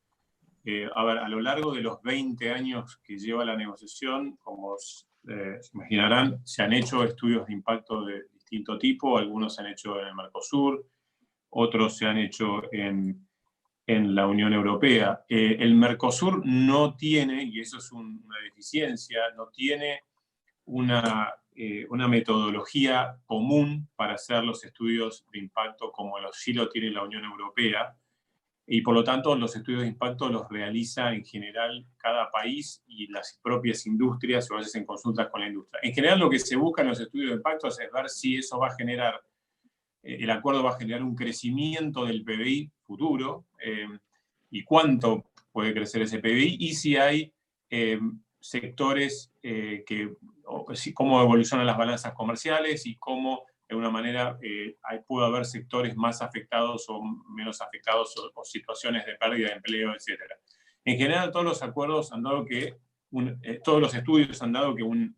a ver, a lo largo de los 20 años que lleva la negociación, como se imaginarán, se han hecho estudios de impacto de distinto tipo. Algunos se han hecho en el Mercosur, otros se han hecho en la Unión Europea. El Mercosur no tiene, y eso es una deficiencia, no tiene una metodología común para hacer los estudios de impacto como sí lo tiene la Unión Europea, y por lo tanto los estudios de impacto los realiza en general cada país y las propias industrias, o a veces en consultas con la industria. En general lo que se busca en los estudios de impacto es ver si eso va a generar, el acuerdo va a generar un crecimiento del PBI futuro, y cuánto puede crecer ese PBI, y si hay sectores cómo evolucionan las balanzas comerciales y cómo de alguna manera puede haber sectores más afectados o menos afectados, o situaciones de pérdida de empleo, etc. En general, todos los acuerdos han dado que, todos los estudios han dado que un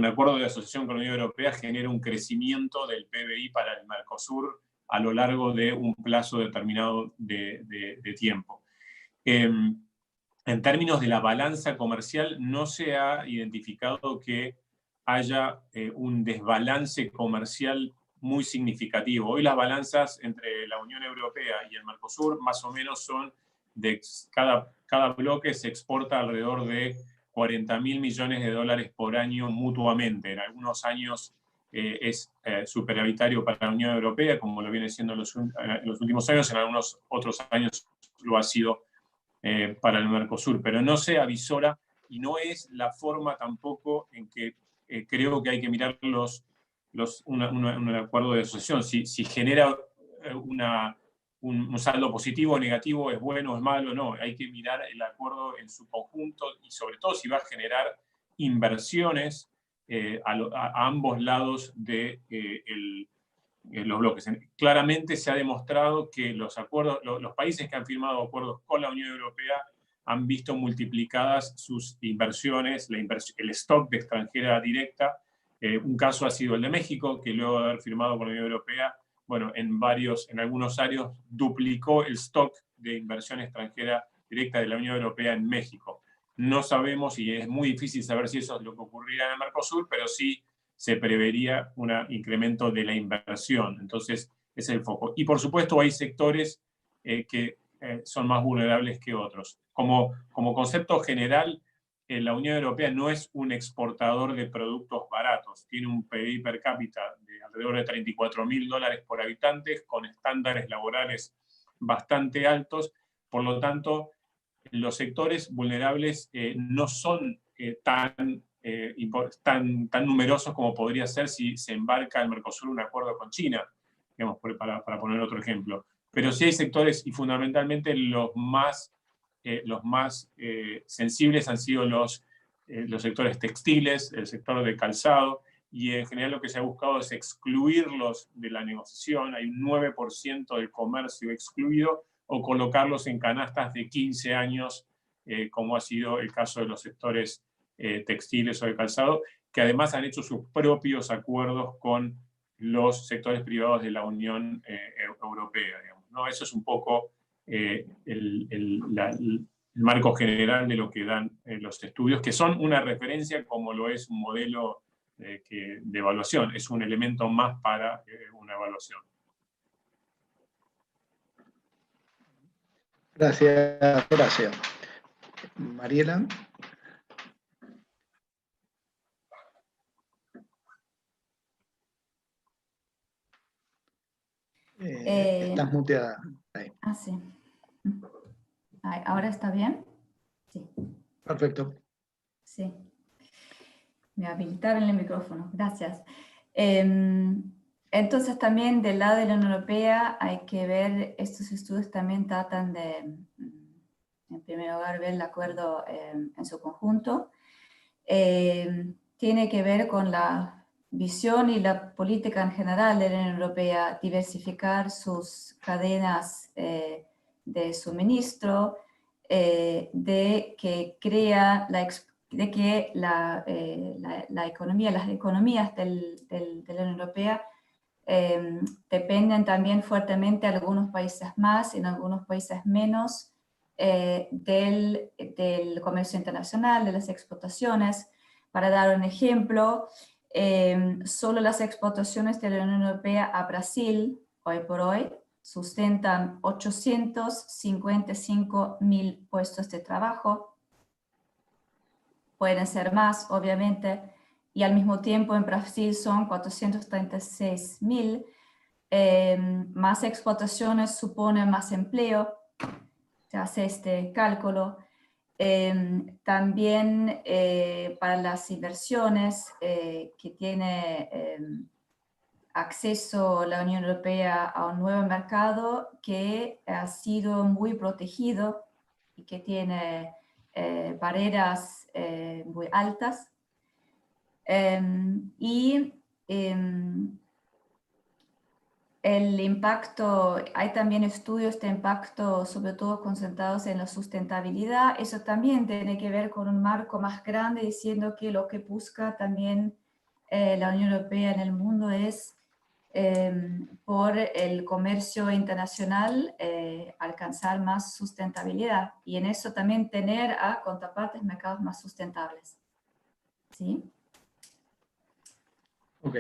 acuerdo de asociación con la Unión Europea genera un crecimiento del PBI para el Mercosur a lo largo de un plazo determinado de tiempo. En términos de la balanza comercial, no se ha identificado que haya un desbalance comercial muy significativo. Hoy las balanzas entre la Unión Europea y el Mercosur más o menos son de cada bloque se exporta alrededor de 40.000 millones de dólares por año mutuamente. En algunos años es superavitario para la Unión Europea, como lo viene siendo en los últimos años, en algunos otros años lo ha sido para el Mercosur, pero no se avisora y no es la forma tampoco en que creo que hay que mirar un acuerdo de asociación. Si genera un saldo positivo o negativo, es bueno o es malo, no. Hay que mirar el acuerdo en su conjunto y sobre todo si va a generar inversiones a ambos lados de los bloques. Claramente se ha demostrado que los países que han firmado acuerdos con la Unión Europea han visto multiplicadas sus inversiones, el stock de extranjera directa. Un caso ha sido el de México, que luego de haber firmado con la Unión Europea, bueno, en algunos años duplicó el stock de inversión extranjera directa de la Unión Europea en México. No sabemos, y es muy difícil saber si eso es lo que ocurrirá en el Mercosur, pero sí se prevería un incremento de la inversión. Entonces, ese es el foco. Y por supuesto hay sectores que son más vulnerables que otros. Como concepto general, la Unión Europea no es un exportador de productos baratos. Tiene un PIB per cápita de alrededor de $34.000 por habitante, con estándares laborales bastante altos. Por lo tanto, los sectores vulnerables no son tan numerosos como podría ser si se embarca el Mercosur un acuerdo con China, digamos, para poner otro ejemplo. Pero sí hay sectores, y fundamentalmente los más sensibles han sido los sectores textiles, el sector de calzado, y en general lo que se ha buscado es excluirlos de la negociación. Hay un 9% del comercio excluido, o colocarlos en canastas de 15 años, como ha sido el caso de los sectores textiles o de calzado, que además han hecho sus propios acuerdos con los sectores privados de la Unión Europea, digamos, ¿no? Eso es un poco el marco general de lo que dan los estudios, que son una referencia como lo es un modelo de evaluación, es un elemento más para una evaluación. Gracias, Horacio. Mariela. Estás muteada. Ahí. Ah, sí. ¿Ahora está bien? Sí. Perfecto. Sí. Me habilitaron el micrófono. Gracias. Entonces también del lado de la Unión Europea hay que ver, estos estudios también tratan de, en primer lugar, ver el acuerdo en su conjunto. Tiene que ver con la visión y la política en general de la Unión Europea, diversificar sus cadenas de suministro, de que crea de que la economía, las economías de la Unión Europea dependen también fuertemente en algunos países más, en algunos países menos, del comercio internacional, de las exportaciones. Para dar un ejemplo, solo las exportaciones de la Unión Europea a Brasil, hoy por hoy, sustentan 855.000 puestos de trabajo. Pueden ser más, obviamente, y al mismo tiempo en Brasil son 436.000. Más exportaciones suponen más empleo, se hace este cálculo. También para las inversiones que tiene acceso la Unión Europea a un nuevo mercado que ha sido muy protegido y que tiene barreras muy altas. El impacto, hay también estudios de impacto, sobre todo concentrados en la sustentabilidad. Eso también tiene que ver con un marco más grande, diciendo que lo que busca también la Unión Europea en el mundo es, por el comercio internacional, alcanzar más sustentabilidad. Y en eso también tener a contrapartes mercados más sustentables. ¿Sí? Ok.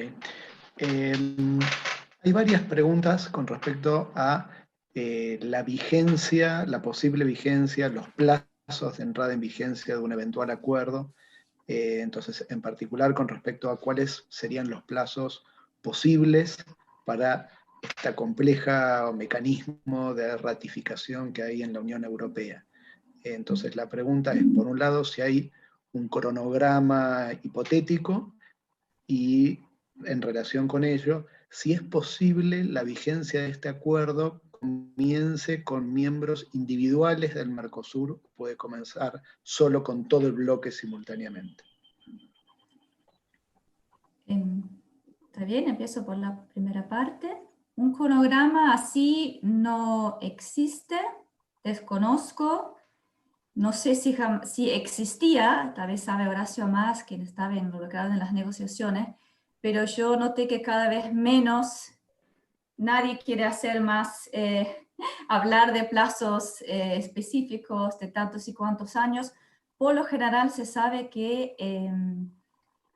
Hay varias preguntas con respecto a la vigencia, la posible vigencia, los plazos plazos de entrada en vigencia de un eventual acuerdo. Entonces, en particular con respecto a cuáles serían los plazos posibles para este complejo mecanismo de ratificación que hay en la Unión Europea. Entonces, la pregunta es, por un lado, si hay un cronograma hipotético y, en relación con ello, si es posible la vigencia de este acuerdo comience con miembros individuales del Mercosur, puede comenzar solo con todo el bloque simultáneamente. Está bien, empiezo por la primera parte. Un cronograma así no existe, desconozco. No sé si existía, tal vez sabe Horacio más, quien estaba involucrado en las negociaciones, pero yo noté que cada vez menos nadie quiere hacer más, hablar de plazos específicos de tantos y cuantos años. Por lo general se sabe que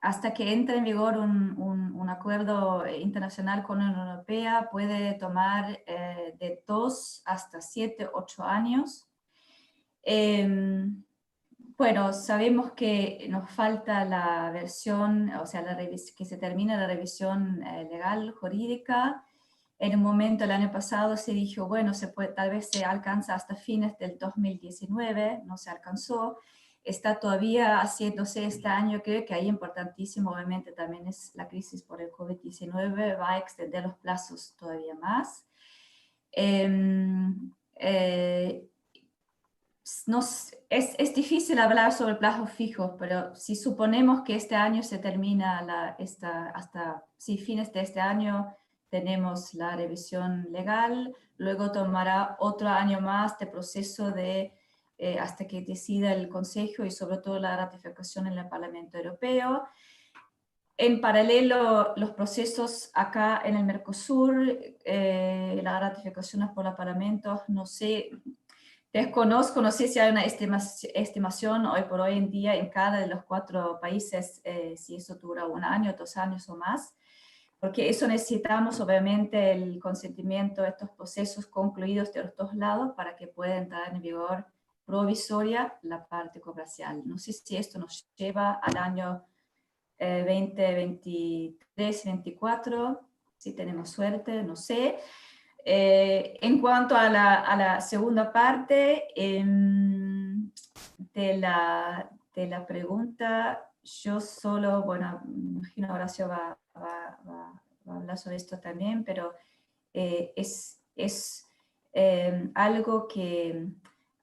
hasta que entre en vigor un acuerdo internacional con la Unión Europea puede tomar de 2 hasta 7, 8 años. Bueno, sabemos que nos falta la versión, o sea, que se termine la revisión legal, jurídica. En un momento el año pasado se dijo, bueno, tal vez se alcanza hasta fines del 2019, no se alcanzó. Está todavía haciéndose este año, creo que ahí importantísimo, obviamente también es la crisis por el COVID-19, va a extender los plazos todavía más. Es difícil hablar sobre plazos fijos, pero si suponemos que este año se termina, hasta fines de este año tenemos la revisión legal, luego tomará otro año más de proceso hasta que decida el Consejo y sobre todo la ratificación en el Parlamento Europeo. En paralelo, los procesos acá en el Mercosur, las ratificaciones por los parlamentos, no sé, desconozco, no sé si hay una estimación hoy por hoy en día en cada de los 4 países, si eso dura 1 año, 2 años o más, porque eso necesitamos obviamente el consentimiento de estos procesos concluidos de los 2 lados para que pueda entrar en vigor provisoria la parte comercial. No sé si esto nos lleva al año 2023, 2024, si tenemos suerte, no sé. En cuanto a la segunda parte de la pregunta, yo solo, bueno, imagino Horacio va a hablar sobre esto también, pero es algo que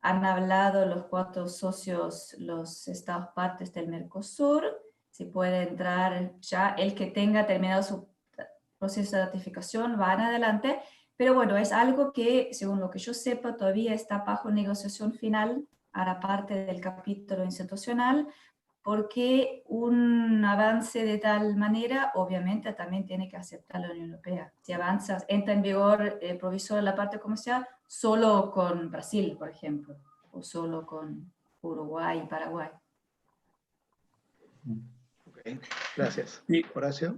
han hablado los 4 socios, los estados partes del Mercosur. Si puede entrar ya el que tenga terminado su proceso de ratificación, van adelante. Pero bueno, es algo que, según lo que yo sepa, todavía está bajo negociación final, hará parte del capítulo institucional, porque un avance de tal manera, obviamente, también tiene que aceptar la Unión Europea. Si avanza, entra en vigor provisoria la parte comercial, solo con Brasil, por ejemplo, o solo con Uruguay y Paraguay. Okay. Gracias. Sí. Horacio.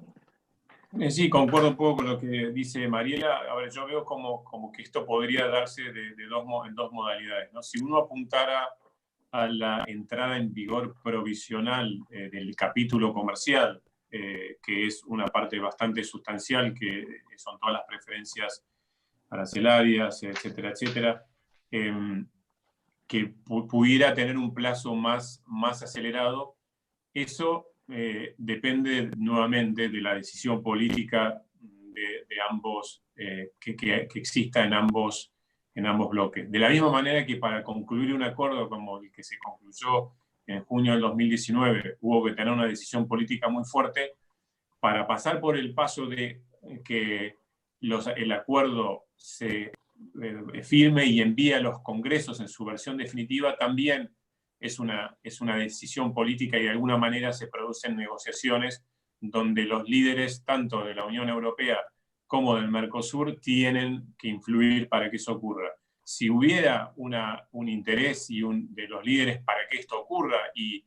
Sí, concuerdo un poco con lo que dice Mariela. A ver, yo veo como que esto podría darse en 2 modalidades, ¿no? Si uno apuntara a la entrada en vigor provisional del capítulo comercial, que es una parte bastante sustancial, que son todas las preferencias arancelarias, etcétera, etcétera, que pudiera tener un plazo más acelerado, eso depende nuevamente de la decisión política de ambos, que exista en ambos bloques. De la misma manera que para concluir un acuerdo como el que se concluyó en junio del 2019, hubo que tener una decisión política muy fuerte, para pasar por el paso de que el acuerdo se firme y envíe a los congresos en su versión definitiva, también es una decisión política y de alguna manera se producen negociaciones donde los líderes tanto de la Unión Europea como del Mercosur tienen que influir para que eso ocurra. Si hubiera un interés de los líderes para que esto ocurra, y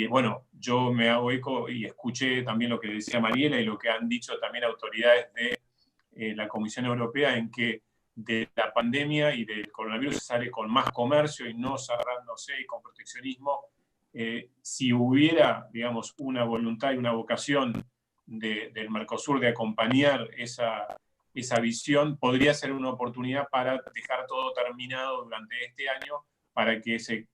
bueno, yo me hago eco y escuché también lo que decía Mariela y lo que han dicho también autoridades de la Comisión Europea, en que de la pandemia y del coronavirus se sale con más comercio y no cerrándose y con proteccionismo. Si hubiera, digamos, una voluntad y una vocación del Mercosur de acompañar esa visión, podría ser una oportunidad para dejar todo terminado durante este año para que se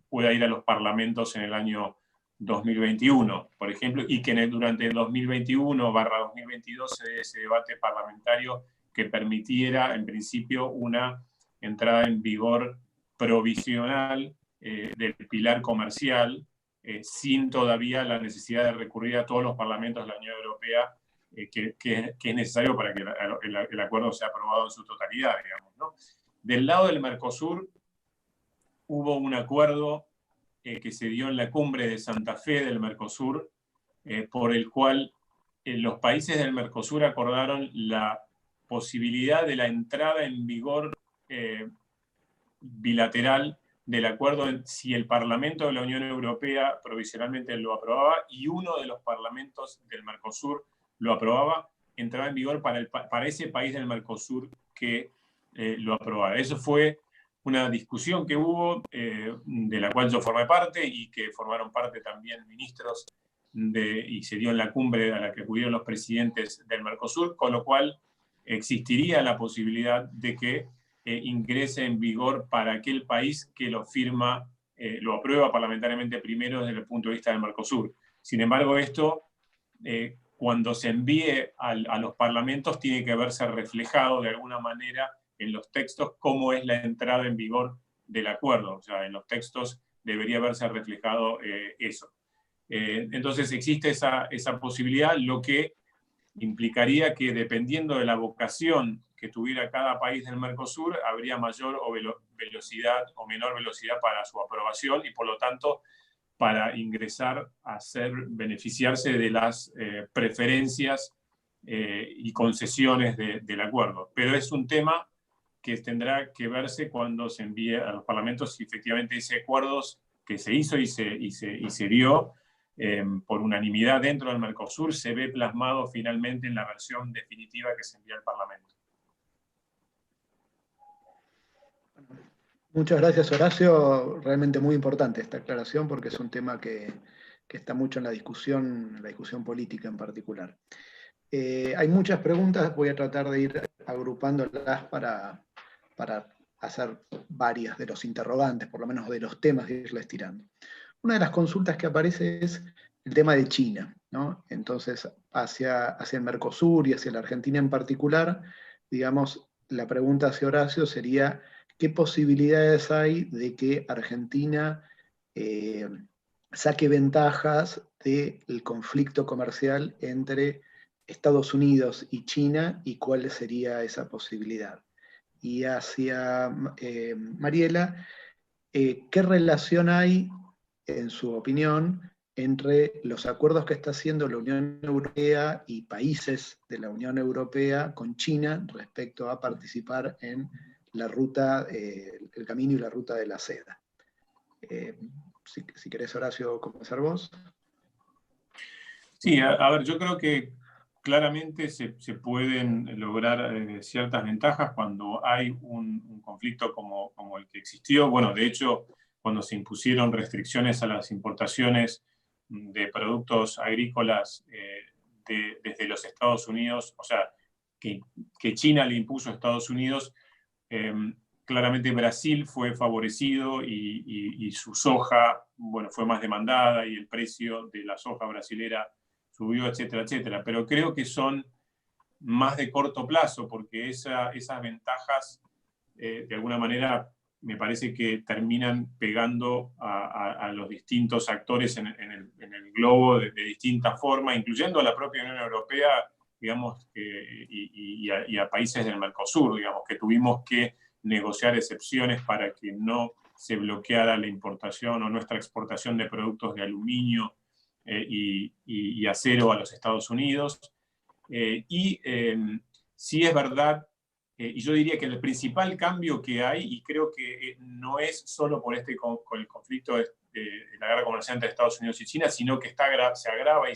pueda ir a los parlamentos en el año 2021, por ejemplo, y que durante el 2021/2022 se dé ese debate parlamentario que permitiera, en principio, una entrada en vigor provisional del pilar comercial, sin todavía la necesidad de recurrir a todos los parlamentos de la Unión Europea, que es necesario para que el acuerdo sea aprobado en su totalidad, digamos, ¿no? Del lado del Mercosur, hubo un acuerdo que se dio en la cumbre de Santa Fe del Mercosur, por el cual los países del Mercosur acordaron la posibilidad de la entrada en vigor bilateral del acuerdo si el Parlamento de la Unión Europea provisionalmente lo aprobaba y uno de los parlamentos del Mercosur lo aprobaba, entraba en vigor para ese país del Mercosur que lo aprobara. Eso fue una discusión que hubo, de la cual yo formé parte y que formaron parte también ministros y se dio en la cumbre a la que acudieron los presidentes del Mercosur, con lo cual existiría la posibilidad de que ingrese en vigor para aquel país que lo firma, lo aprueba parlamentariamente primero desde el punto de vista del Mercosur. Sin embargo, esto, cuando se envíe a los parlamentos, tiene que verse reflejado de alguna manera en los textos cómo es la entrada en vigor del acuerdo. O sea, en los textos debería verse reflejado eso. Entonces existe esa posibilidad, lo que implicaría que, dependiendo de la vocación que tuviera cada país del Mercosur, habría mayor velocidad o menor velocidad para su aprobación y, por lo tanto, para ingresar a beneficiarse de las preferencias y concesiones del acuerdo. Pero es un tema que tendrá que verse cuando se envíe a los parlamentos si efectivamente ese acuerdo que se hizo y se dio por unanimidad dentro del Mercosur se ve plasmado finalmente en la versión definitiva que se envía al Parlamento. Muchas gracias, Horacio. Realmente muy importante esta aclaración porque es un tema que está mucho en la discusión política en particular. Hay muchas preguntas, voy a tratar de ir agrupándolas para hacer varias de los interrogantes, por lo menos de los temas, de irles tirando. Una de las consultas que aparece es el tema de China, ¿no? Entonces, hacia el Mercosur y hacia la Argentina en particular, digamos, la pregunta hacia Horacio sería: ¿qué posibilidades hay de que Argentina saque ventajas del conflicto comercial entre Estados Unidos y China, y cuál sería esa posibilidad? Y hacia Mariela, ¿qué relación hay, en su opinión, entre los acuerdos que está haciendo la Unión Europea y países de la Unión Europea con China respecto a participar en la ruta, el camino y la ruta de la seda? Si querés, Horacio, comenzar vos. Sí, a ver, yo creo que claramente se pueden lograr ciertas ventajas cuando hay un conflicto como el que existió. Bueno, de hecho, cuando se impusieron restricciones a las importaciones de productos agrícolas desde los Estados Unidos, o sea, que China le impuso a Estados Unidos, claramente Brasil fue favorecido y su soja, bueno, fue más demandada y el precio de la soja brasilera subió, etcétera, etcétera. Pero creo que son más de corto plazo, porque esas ventajas, de alguna manera, me parece que terminan pegando a los distintos actores en el globo de distinta forma, incluyendo a la propia Unión Europea, digamos, y a países del Mercosur, digamos, que tuvimos que negociar excepciones para que no se bloqueara la importación o nuestra exportación de productos de aluminio y acero a los Estados Unidos. Sí es verdad, y yo diría que el principal cambio que hay, y creo que no es solo por el conflicto de la guerra comercial entre Estados Unidos y China, sino que se agrava y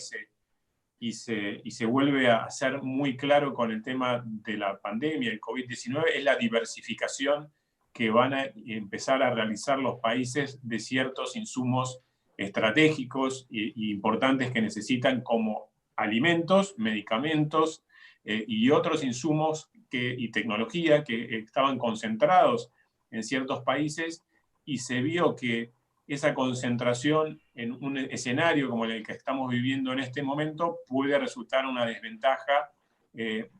y se vuelve a hacer muy claro con el tema de la pandemia, el COVID-19, es la diversificación que van a empezar a realizar los países de ciertos insumos estratégicos e importantes que necesitan, como alimentos, medicamentos y otros insumos y tecnología que estaban concentrados en ciertos países, y se vio que esa concentración en un escenario como el que estamos viviendo en este momento puede resultar una desventaja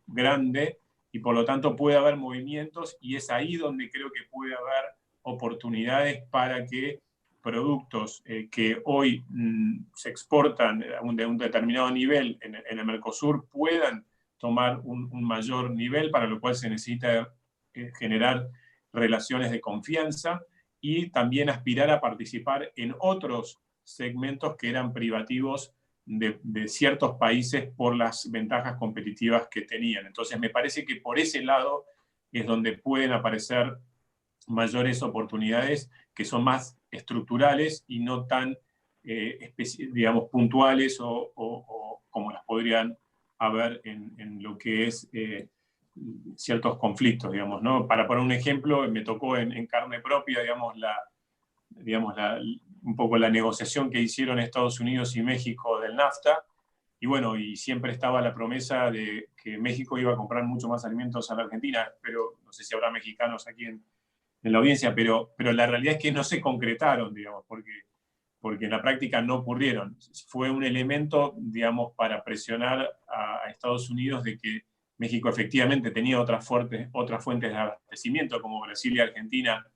grande, y por lo tanto puede haber movimientos, y es ahí donde creo que puede haber oportunidades para que productos que hoy se exportan de un determinado nivel en el Mercosur puedan tomar un mayor nivel, para lo cual se necesita generar relaciones de confianza y también aspirar a participar en otros segmentos que eran privativos de ciertos países por las ventajas competitivas que tenían. Entonces me parece que por ese lado es donde pueden aparecer mayores oportunidades, que son más estructurales y no tan, digamos, puntuales o como las podrían haber en lo que es ciertos conflictos, digamos, ¿no? Para poner un ejemplo, me tocó en carne propia, digamos, un poco la negociación que hicieron Estados Unidos y México del NAFTA, y bueno, y siempre estaba la promesa de que México iba a comprar mucho más alimentos a la Argentina, pero no sé si habrá mexicanos aquí en la audiencia, pero la realidad es que no se concretaron, digamos, porque en la práctica no ocurrieron. Fue un elemento, digamos, para presionar a Estados Unidos de que México efectivamente tenía otras fuentes de abastecimiento, como Brasil y Argentina,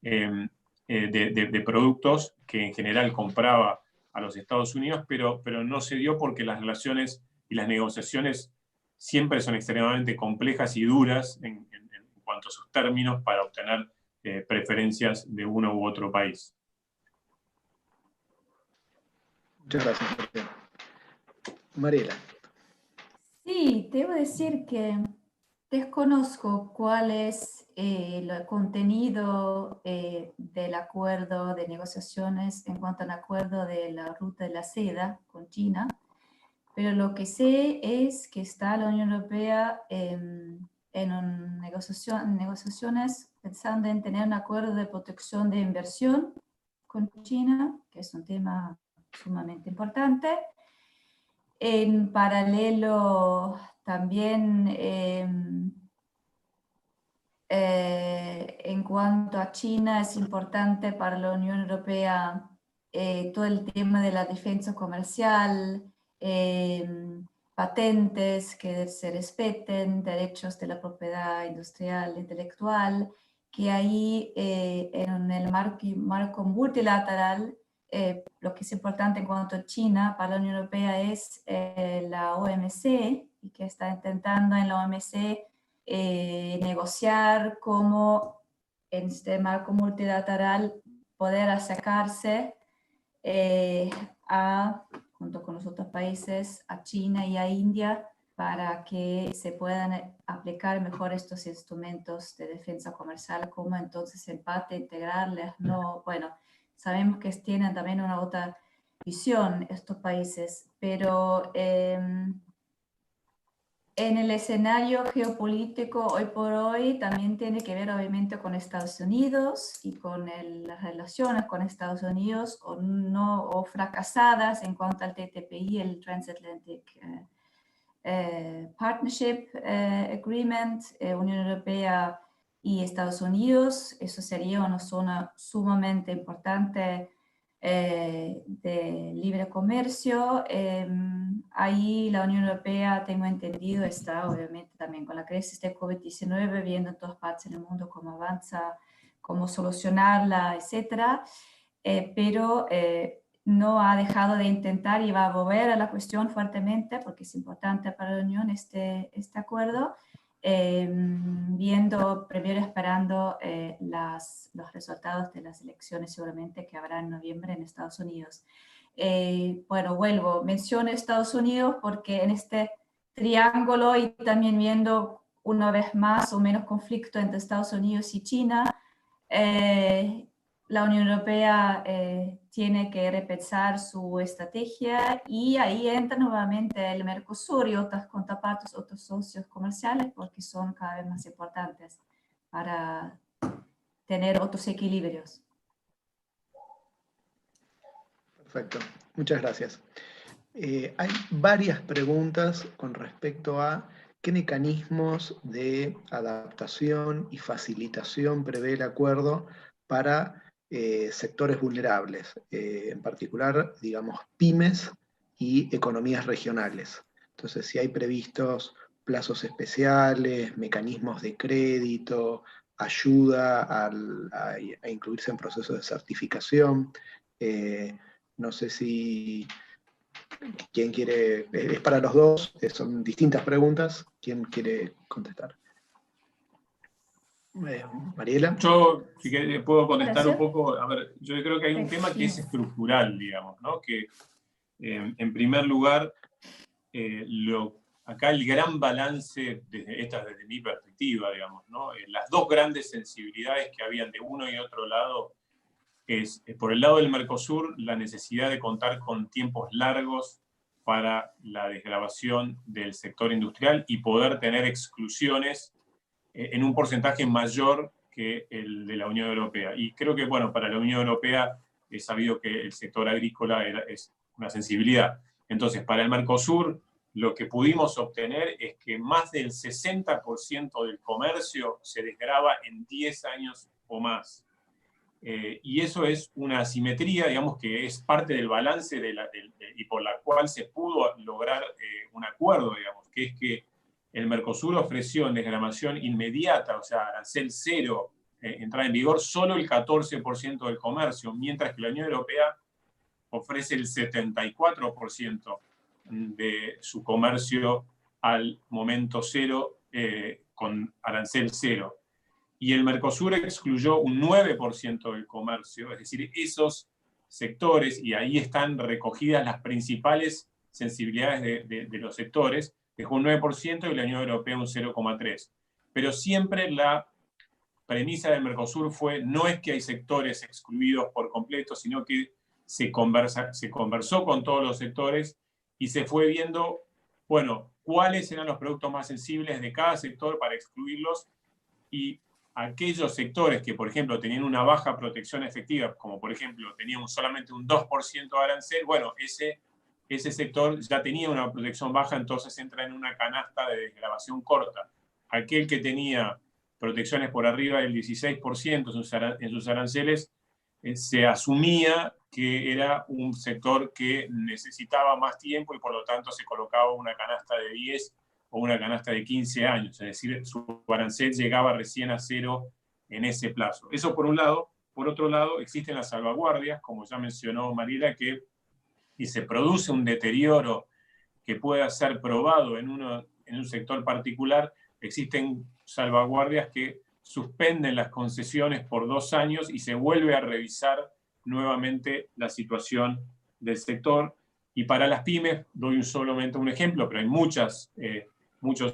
de productos que en general compraba a los Estados Unidos, pero no se dio porque las relaciones y las negociaciones siempre son extremadamente complejas y duras en cuanto a sus términos para obtener preferencias de uno u otro país. Muchas gracias, Mariela. Sí, debo decir que desconozco cuál es el contenido del acuerdo de negociaciones en cuanto al acuerdo de la ruta de la seda con China, pero lo que sé es que está la Unión Europea en negociaciones pensando en tener un acuerdo de protección de inversión con China, que es un tema sumamente importante. En paralelo, también en cuanto a China, es importante para la Unión Europea todo el tema de la defensa comercial, patentes que se respeten, derechos de la propiedad industrial e intelectual, que ahí en el marco multilateral, lo que es importante en cuanto a China para la Unión Europea es la OMC, y que está intentando en la OMC negociar cómo en este marco multilateral poder acercarse junto con los otros países, a China y a India, para que se puedan aplicar mejor estos instrumentos de defensa comercial, como entonces el PAT, integrarles, no, bueno, sabemos que tienen también una otra visión estos países, pero en el escenario geopolítico hoy por hoy también tiene que ver obviamente con Estados Unidos y con las relaciones con Estados Unidos o fracasadas en cuanto al TTPI, el Transatlantic Partnership Agreement, Unión Europea y Estados Unidos. Eso sería una zona sumamente importante de libre comercio. Ahí la Unión Europea, tengo entendido, está obviamente también con la crisis de COVID-19, viendo en todas partes del mundo cómo avanza, cómo solucionarla, etc. Pero no ha dejado de intentar y va a volver a la cuestión fuertemente, porque es importante para la Unión este acuerdo, primero esperando los resultados de las elecciones seguramente que habrá en noviembre en Estados Unidos. Bueno, menciono Estados Unidos porque en este triángulo, y también viendo una vez más o menos conflicto entre Estados Unidos y China, la Unión Europea tiene que repensar su estrategia y ahí entra nuevamente el Mercosur y otras contrapartes, otros socios comerciales, porque son cada vez más importantes para tener otros equilibrios. Perfecto, muchas gracias. Hay varias preguntas con respecto a qué mecanismos de adaptación y facilitación prevé el acuerdo para sectores vulnerables, en particular, digamos, pymes y economías regionales. Entonces, si hay previstos plazos especiales, mecanismos de crédito, ayuda a incluirse en procesos de certificación. No sé si ¿quién quiere? Es para los dos, son distintas preguntas. ¿Quién quiere contestar? Mariela. Yo, si querés, puedo contestar un poco. A ver, yo creo que hay un tema que es estructural, digamos, ¿no? Que en primer lugar, acá el gran balance, desde mi perspectiva, digamos, ¿no? Las dos grandes sensibilidades que habían de uno y otro lado es, por el lado del Mercosur, la necesidad de contar con tiempos largos para la desgravación del sector industrial y poder tener exclusiones en un porcentaje mayor que el de la Unión Europea. Y creo que, bueno, para la Unión Europea es sabido que el sector agrícola es una sensibilidad. Entonces, para el Mercosur, lo que pudimos obtener es que más del 60% del comercio se desgrava en 10 años o más. Y eso es una asimetría, digamos, que es parte del balance y por la cual se pudo lograr un acuerdo, digamos, que es que el Mercosur ofreció en desgravación inmediata, o sea, arancel cero, entrar en vigor solo el 14% del comercio, mientras que la Unión Europea ofrece el 74% de su comercio al momento cero con arancel cero. Y el Mercosur excluyó un 9% del comercio, es decir, esos sectores, y ahí están recogidas las principales sensibilidades de los sectores, dejó un 9% y la Unión Europea un 0,3%. Pero siempre la premisa del Mercosur fue, no es que hay sectores excluidos por completo, sino que se conversó con todos los sectores y se fue viendo, bueno, cuáles eran los productos más sensibles de cada sector para excluirlos, y aquellos sectores que, por ejemplo, tenían una baja protección efectiva, como por ejemplo tenían solamente un 2% de arancel, bueno, ese sector ya tenía una protección baja, entonces entra en una canasta de desgravación corta. Aquel que tenía protecciones por arriba del 16% en sus aranceles, se asumía que era un sector que necesitaba más tiempo y por lo tanto se colocaba una canasta de 10 o una canasta de 15 años, es decir, su arancel llegaba recién a cero en ese plazo. Eso por un lado. Por otro lado, existen las salvaguardias, como ya mencionó Mariela, que si se produce un deterioro que pueda ser probado en un sector particular, existen salvaguardias que suspenden las concesiones por 2 años y se vuelve a revisar nuevamente la situación del sector. Y para las pymes, doy solamente un ejemplo, pero hay muchos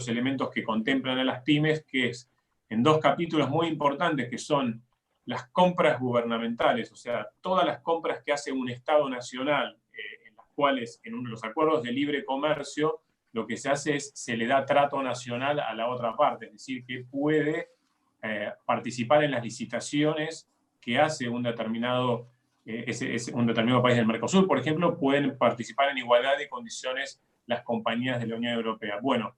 elementos que contemplan a las pymes, que es en 2 capítulos muy importantes, que son las compras gubernamentales, o sea, todas las compras que hace un Estado nacional, en las cuales en los acuerdos de libre comercio, lo que se hace es, se le da trato nacional a la otra parte, es decir, que puede participar en las licitaciones que hace un determinado país del Mercosur, por ejemplo, pueden participar en igualdad de condiciones las compañías de la Unión Europea. Bueno,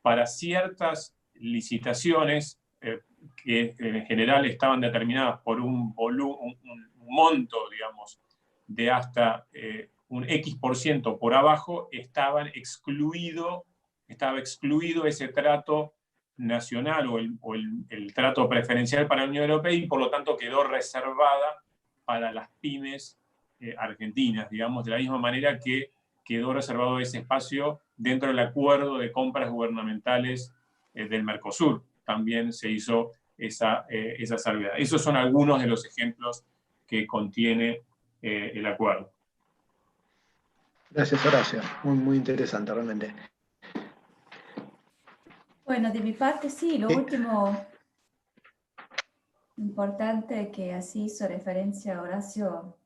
para ciertas licitaciones que en general estaban determinadas por un monto, digamos, de hasta un X% por abajo, estaba excluido ese trato nacional o el trato preferencial para la Unión Europea, y por lo tanto quedó reservada para las pymes argentinas, digamos, de la misma manera que quedó reservado ese espacio dentro del acuerdo de compras gubernamentales del Mercosur. También se hizo esa salvedad. Esos son algunos de los ejemplos que contiene el acuerdo. Gracias, Horacio. Muy, muy interesante, realmente. Bueno, de mi parte sí, lo último Importante que así hizo referencia Horacio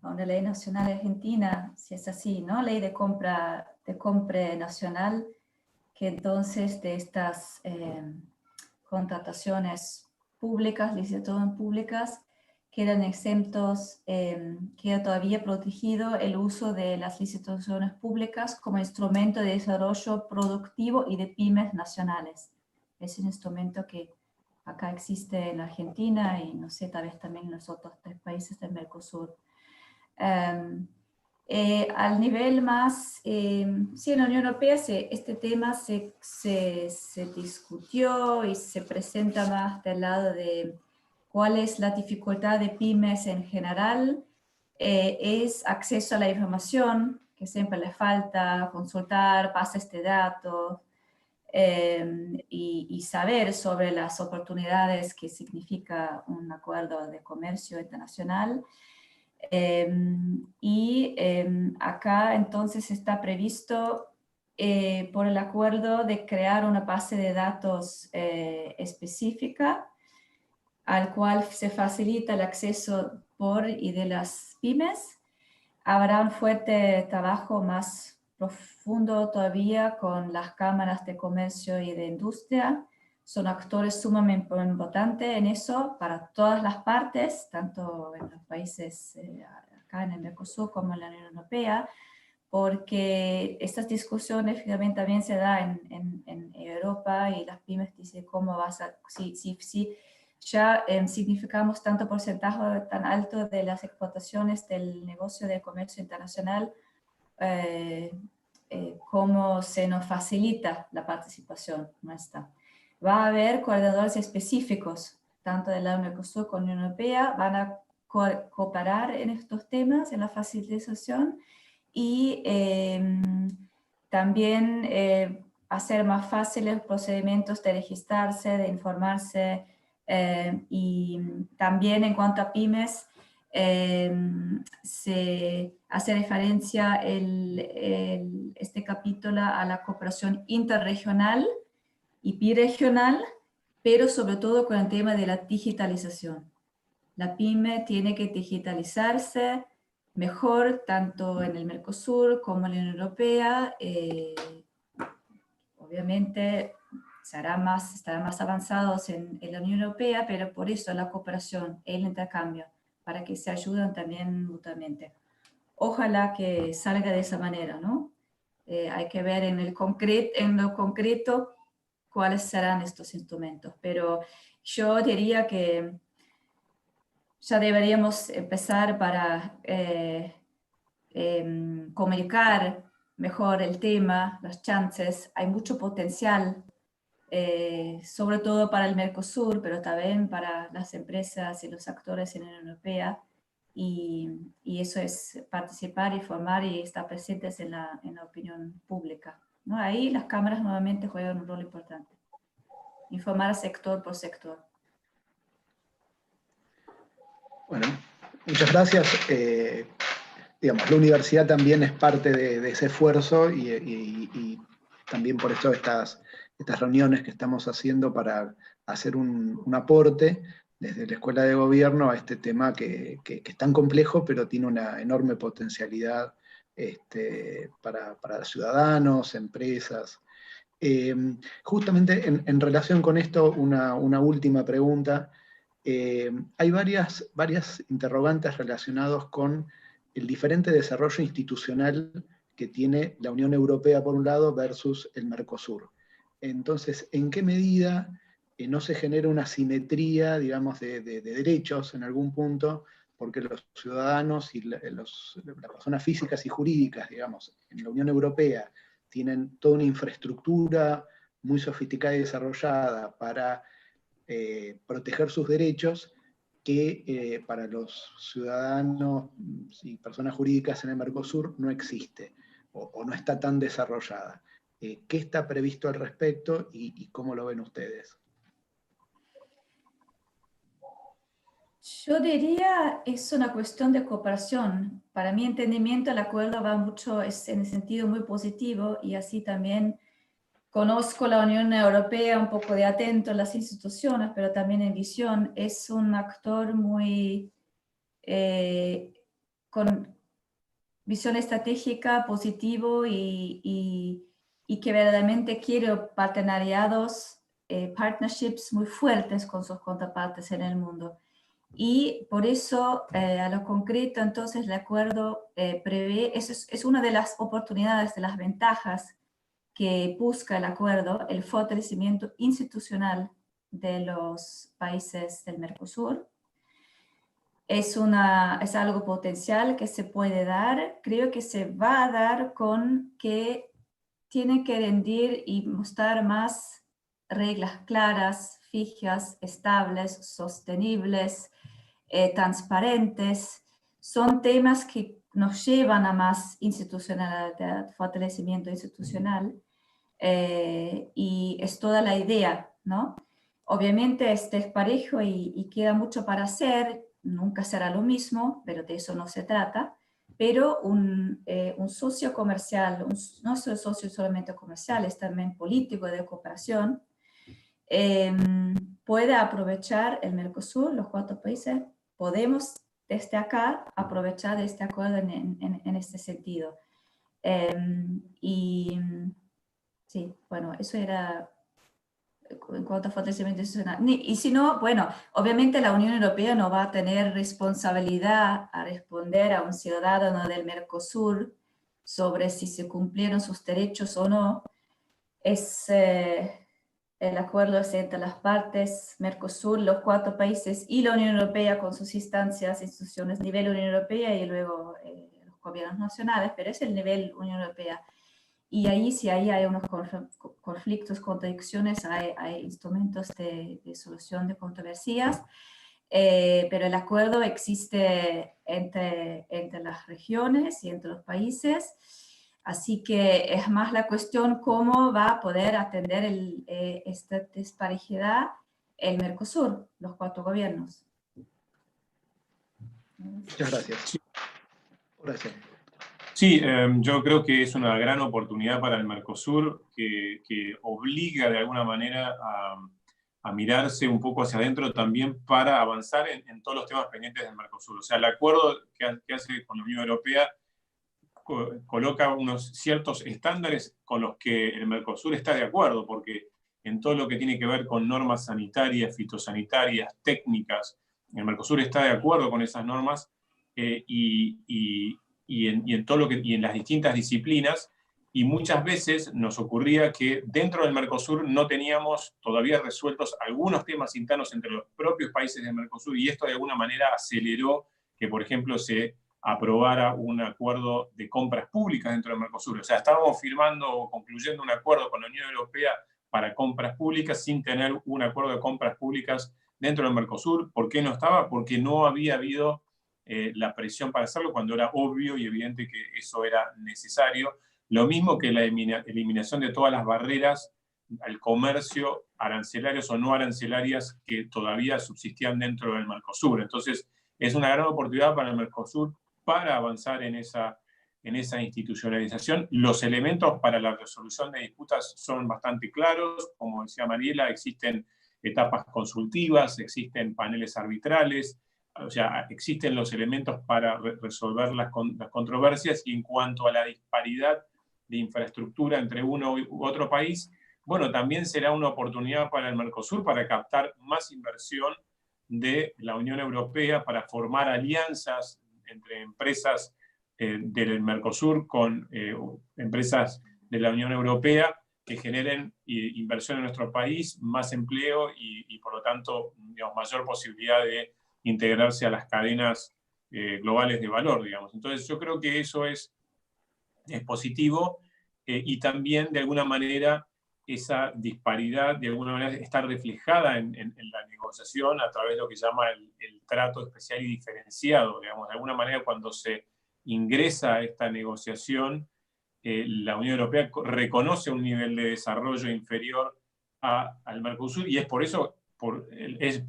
a una ley nacional argentina, si es así, ¿no? Ley de compra nacional, que entonces de estas contrataciones públicas, licitaciones públicas, quedan exentos, queda todavía protegido el uso de las licitaciones públicas como instrumento de desarrollo productivo y de pymes nacionales. Es un instrumento que acá existe en Argentina y no sé, tal vez también en los otros 3 países del Mercosur. Al nivel más, sí, en la Unión Europea este tema se discutió y se presenta más del lado de cuál es la dificultad de pymes en general. Es acceso a la información, que siempre les falta, consultar bases de datos, y saber sobre las oportunidades que significa un acuerdo de comercio internacional. Acá entonces está previsto por el acuerdo de crear una base de datos específica al cual se facilita el acceso por y de las pymes. Habrá un fuerte trabajo más profundo todavía con las cámaras de comercio y de industria. Son actores sumamente importantes en eso para todas las partes, tanto en los países acá en el Mercosur como en la Unión Europea, porque estas discusiones finalmente también se dan en Europa y las pymes dicen cómo vas a, si ya significamos tanto porcentaje tan alto de las exportaciones del negocio de comercio internacional, cómo se nos facilita la participación nuestra. Va a haber coordinadores específicos, tanto de la Mercosur como de la Unión Europea, van a cooperar en estos temas, en la facilitación, y también hacer más fáciles los procedimientos de registrarse, de informarse, y también en cuanto a pymes, se hace referencia este capítulo a la cooperación interregional y biregional, pero sobre todo con el tema de la digitalización. La pyme tiene que digitalizarse mejor, tanto en el Mercosur como en la Unión Europea. Obviamente estarán más avanzados en la Unión Europea, pero por eso la cooperación, el intercambio, para que se ayuden también mutuamente. Ojalá que salga de esa manera, ¿no? Hay que ver en lo concreto cuáles serán estos instrumentos, pero yo diría que ya deberíamos empezar para comunicar mejor el tema, las chances. Hay mucho potencial, sobre todo para el Mercosur, pero también para las empresas y los actores en la Unión Europea, y eso es participar y formar y estar presentes en la opinión pública, ¿no? Ahí las cámaras nuevamente juegan un rol importante. Informar sector por sector. Bueno, muchas gracias. Digamos, la universidad también es parte de ese esfuerzo y también por eso estas reuniones que estamos haciendo para hacer un aporte desde la Escuela de Gobierno a este tema que es tan complejo, pero tiene una enorme potencialidad para ciudadanos, empresas. Justamente en relación con esto, una última pregunta. Hay varias interrogantes relacionadas con el diferente desarrollo institucional que tiene la Unión Europea por un lado versus el Mercosur. Entonces, ¿en qué medida no se genera una simetría, digamos, de derechos en algún punto? Porque los ciudadanos y las personas físicas y jurídicas, digamos, en la Unión Europea tienen toda una infraestructura muy sofisticada y desarrollada para proteger sus derechos, que para los ciudadanos y personas jurídicas en el Mercosur no existe o no está tan desarrollada. ¿Qué está previsto al respecto y cómo lo ven ustedes? Yo diría es una cuestión de cooperación. Para mi entendimiento el acuerdo va mucho, es en el sentido muy positivo y así también conozco la Unión Europea un poco de atento en las instituciones, pero también en visión. Es un actor muy con visión estratégica, positivo y que verdaderamente quiere partenariados, partnerships muy fuertes con sus contrapartes en el mundo. Y por eso, a lo concreto, entonces el acuerdo prevé, es una de las oportunidades, de las ventajas que busca el acuerdo, el fortalecimiento institucional de los países del Mercosur. Es algo potencial que se puede dar, creo que se va a dar con que tiene que rendir y mostrar más reglas claras, fijas, estables, sostenibles, transparentes. Son temas que nos llevan a más institucionalidad, fortalecimiento institucional, y es toda la idea, ¿no? Obviamente este es parejo y queda mucho para hacer, nunca será lo mismo, pero de eso no se trata, pero un socio comercial, no solo socio solamente comercial, es también político de cooperación, puede aprovechar el Mercosur, los 4 países, podemos desde acá aprovechar este acuerdo en este sentido. Y sí, bueno, eso era en cuanto a fortalecimiento institucional. Y si no, bueno, obviamente la Unión Europea no va a tener responsabilidad a responder a un ciudadano del Mercosur sobre si se cumplieron sus derechos o no. El acuerdo es entre las partes, Mercosur, los 4 países y la Unión Europea con sus instancias, instituciones, nivel Unión Europea y luego los gobiernos nacionales, pero es el nivel Unión Europea. Y ahí, si ahí hay unos conflictos, contradicciones, hay instrumentos de solución de controversias, pero el acuerdo existe entre las regiones y entre los países, así que es más la cuestión cómo va a poder atender esta disparidad el Mercosur, los 4 gobiernos. Muchas gracias. Gracias. Sí, yo creo que es una gran oportunidad para el Mercosur que obliga de alguna manera a mirarse un poco hacia adentro también para avanzar en todos los temas pendientes del Mercosur. O sea, el acuerdo que hace con la Unión Europea coloca unos ciertos estándares con los que el Mercosur está de acuerdo, porque en todo lo que tiene que ver con normas sanitarias, fitosanitarias, técnicas, el Mercosur está de acuerdo con esas normas y en las distintas disciplinas, y muchas veces nos ocurría que dentro del Mercosur no teníamos todavía resueltos algunos temas internos entre los propios países del Mercosur, y esto de alguna manera aceleró que, por ejemplo, se aprobara un acuerdo de compras públicas dentro del Mercosur. O sea, estábamos firmando o concluyendo un acuerdo con la Unión Europea para compras públicas sin tener un acuerdo de compras públicas dentro del Mercosur. ¿Por qué no estaba? Porque no había habido la presión para hacerlo cuando era obvio y evidente que eso era necesario. Lo mismo que la eliminación de todas las barreras al comercio, arancelarios o no arancelarias, que todavía subsistían dentro del Mercosur. Entonces, es una gran oportunidad para el Mercosur para avanzar en esa institucionalización. Los elementos para la resolución de disputas son bastante claros. Como decía Mariela, existen etapas consultivas, existen paneles arbitrales, o sea, existen los elementos para resolver las controversias. Y en cuanto a la disparidad de infraestructura entre uno u otro país, bueno, también será una oportunidad para el Mercosur para captar más inversión de la Unión Europea, para formar alianzas entre empresas del Mercosur con empresas de la Unión Europea que generen inversión en nuestro país, más empleo y por lo tanto, digamos, mayor posibilidad de integrarse a las cadenas globales de valor, digamos. Entonces yo creo que eso es positivo, y también de alguna manera esa disparidad de alguna manera está reflejada en la negociación a través de lo que se llama el trato especial y diferenciado. Digamos, de alguna manera, cuando se ingresa a esta negociación, la Unión Europea reconoce un nivel de desarrollo inferior al Mercosur, y es por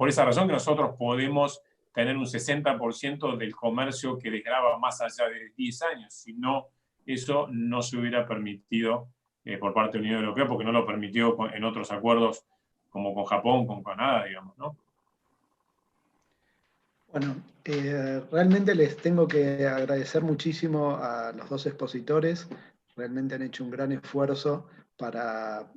esa razón que nosotros podemos tener un 60% del comercio que desgrava más allá de 10 años. Si no, eso no se hubiera permitido por parte de la Unión Europea, porque no lo permitió en otros acuerdos, como con Japón, con Canadá, digamos, ¿no? Bueno, realmente les tengo que agradecer muchísimo a los dos expositores. Realmente han hecho un gran esfuerzo para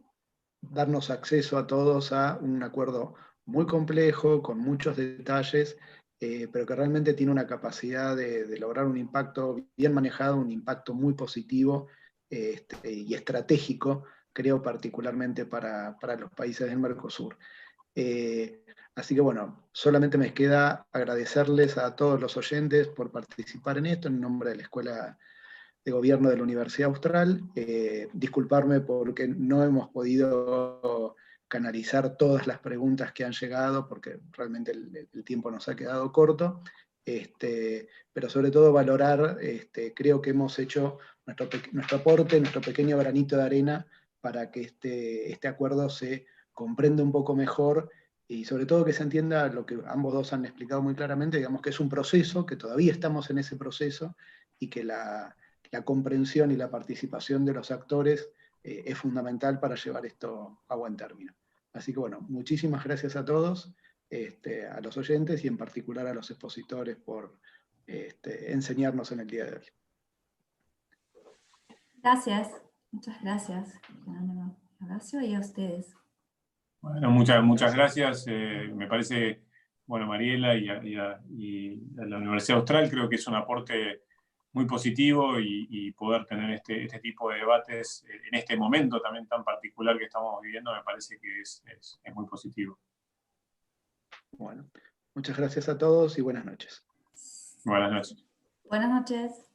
darnos acceso a todos a un acuerdo muy complejo, con muchos detalles, pero que realmente tiene una capacidad de lograr un impacto bien manejado, un impacto muy positivo y estratégico, creo, particularmente para los países del Mercosur. Así que bueno, solamente me queda agradecerles a todos los oyentes por participar en esto, en nombre de la Escuela de Gobierno de la Universidad Austral. Disculparme porque no hemos podido canalizar todas las preguntas que han llegado, porque realmente el tiempo nos ha quedado corto, pero sobre todo valorar, creo que hemos hecho nuestro aporte, nuestro pequeño granito de arena para que este acuerdo se comprenda un poco mejor y sobre todo que se entienda lo que ambos dos han explicado muy claramente, digamos que es un proceso, que todavía estamos en ese proceso y que la comprensión y la participación de los actores es fundamental para llevar esto a buen término. Así que bueno, muchísimas gracias a todos, a los oyentes y en particular a los expositores por enseñarnos en el día de hoy. Gracias, muchas gracias, Horacio, y a ustedes. Bueno, muchas gracias. Me parece, bueno, Mariela y a la Universidad Austral, creo que es un aporte muy positivo y poder tener este tipo de debates en este momento también tan particular que estamos viviendo, me parece que es muy positivo. Bueno, muchas gracias a todos y buenas noches. Buenas noches. Buenas noches.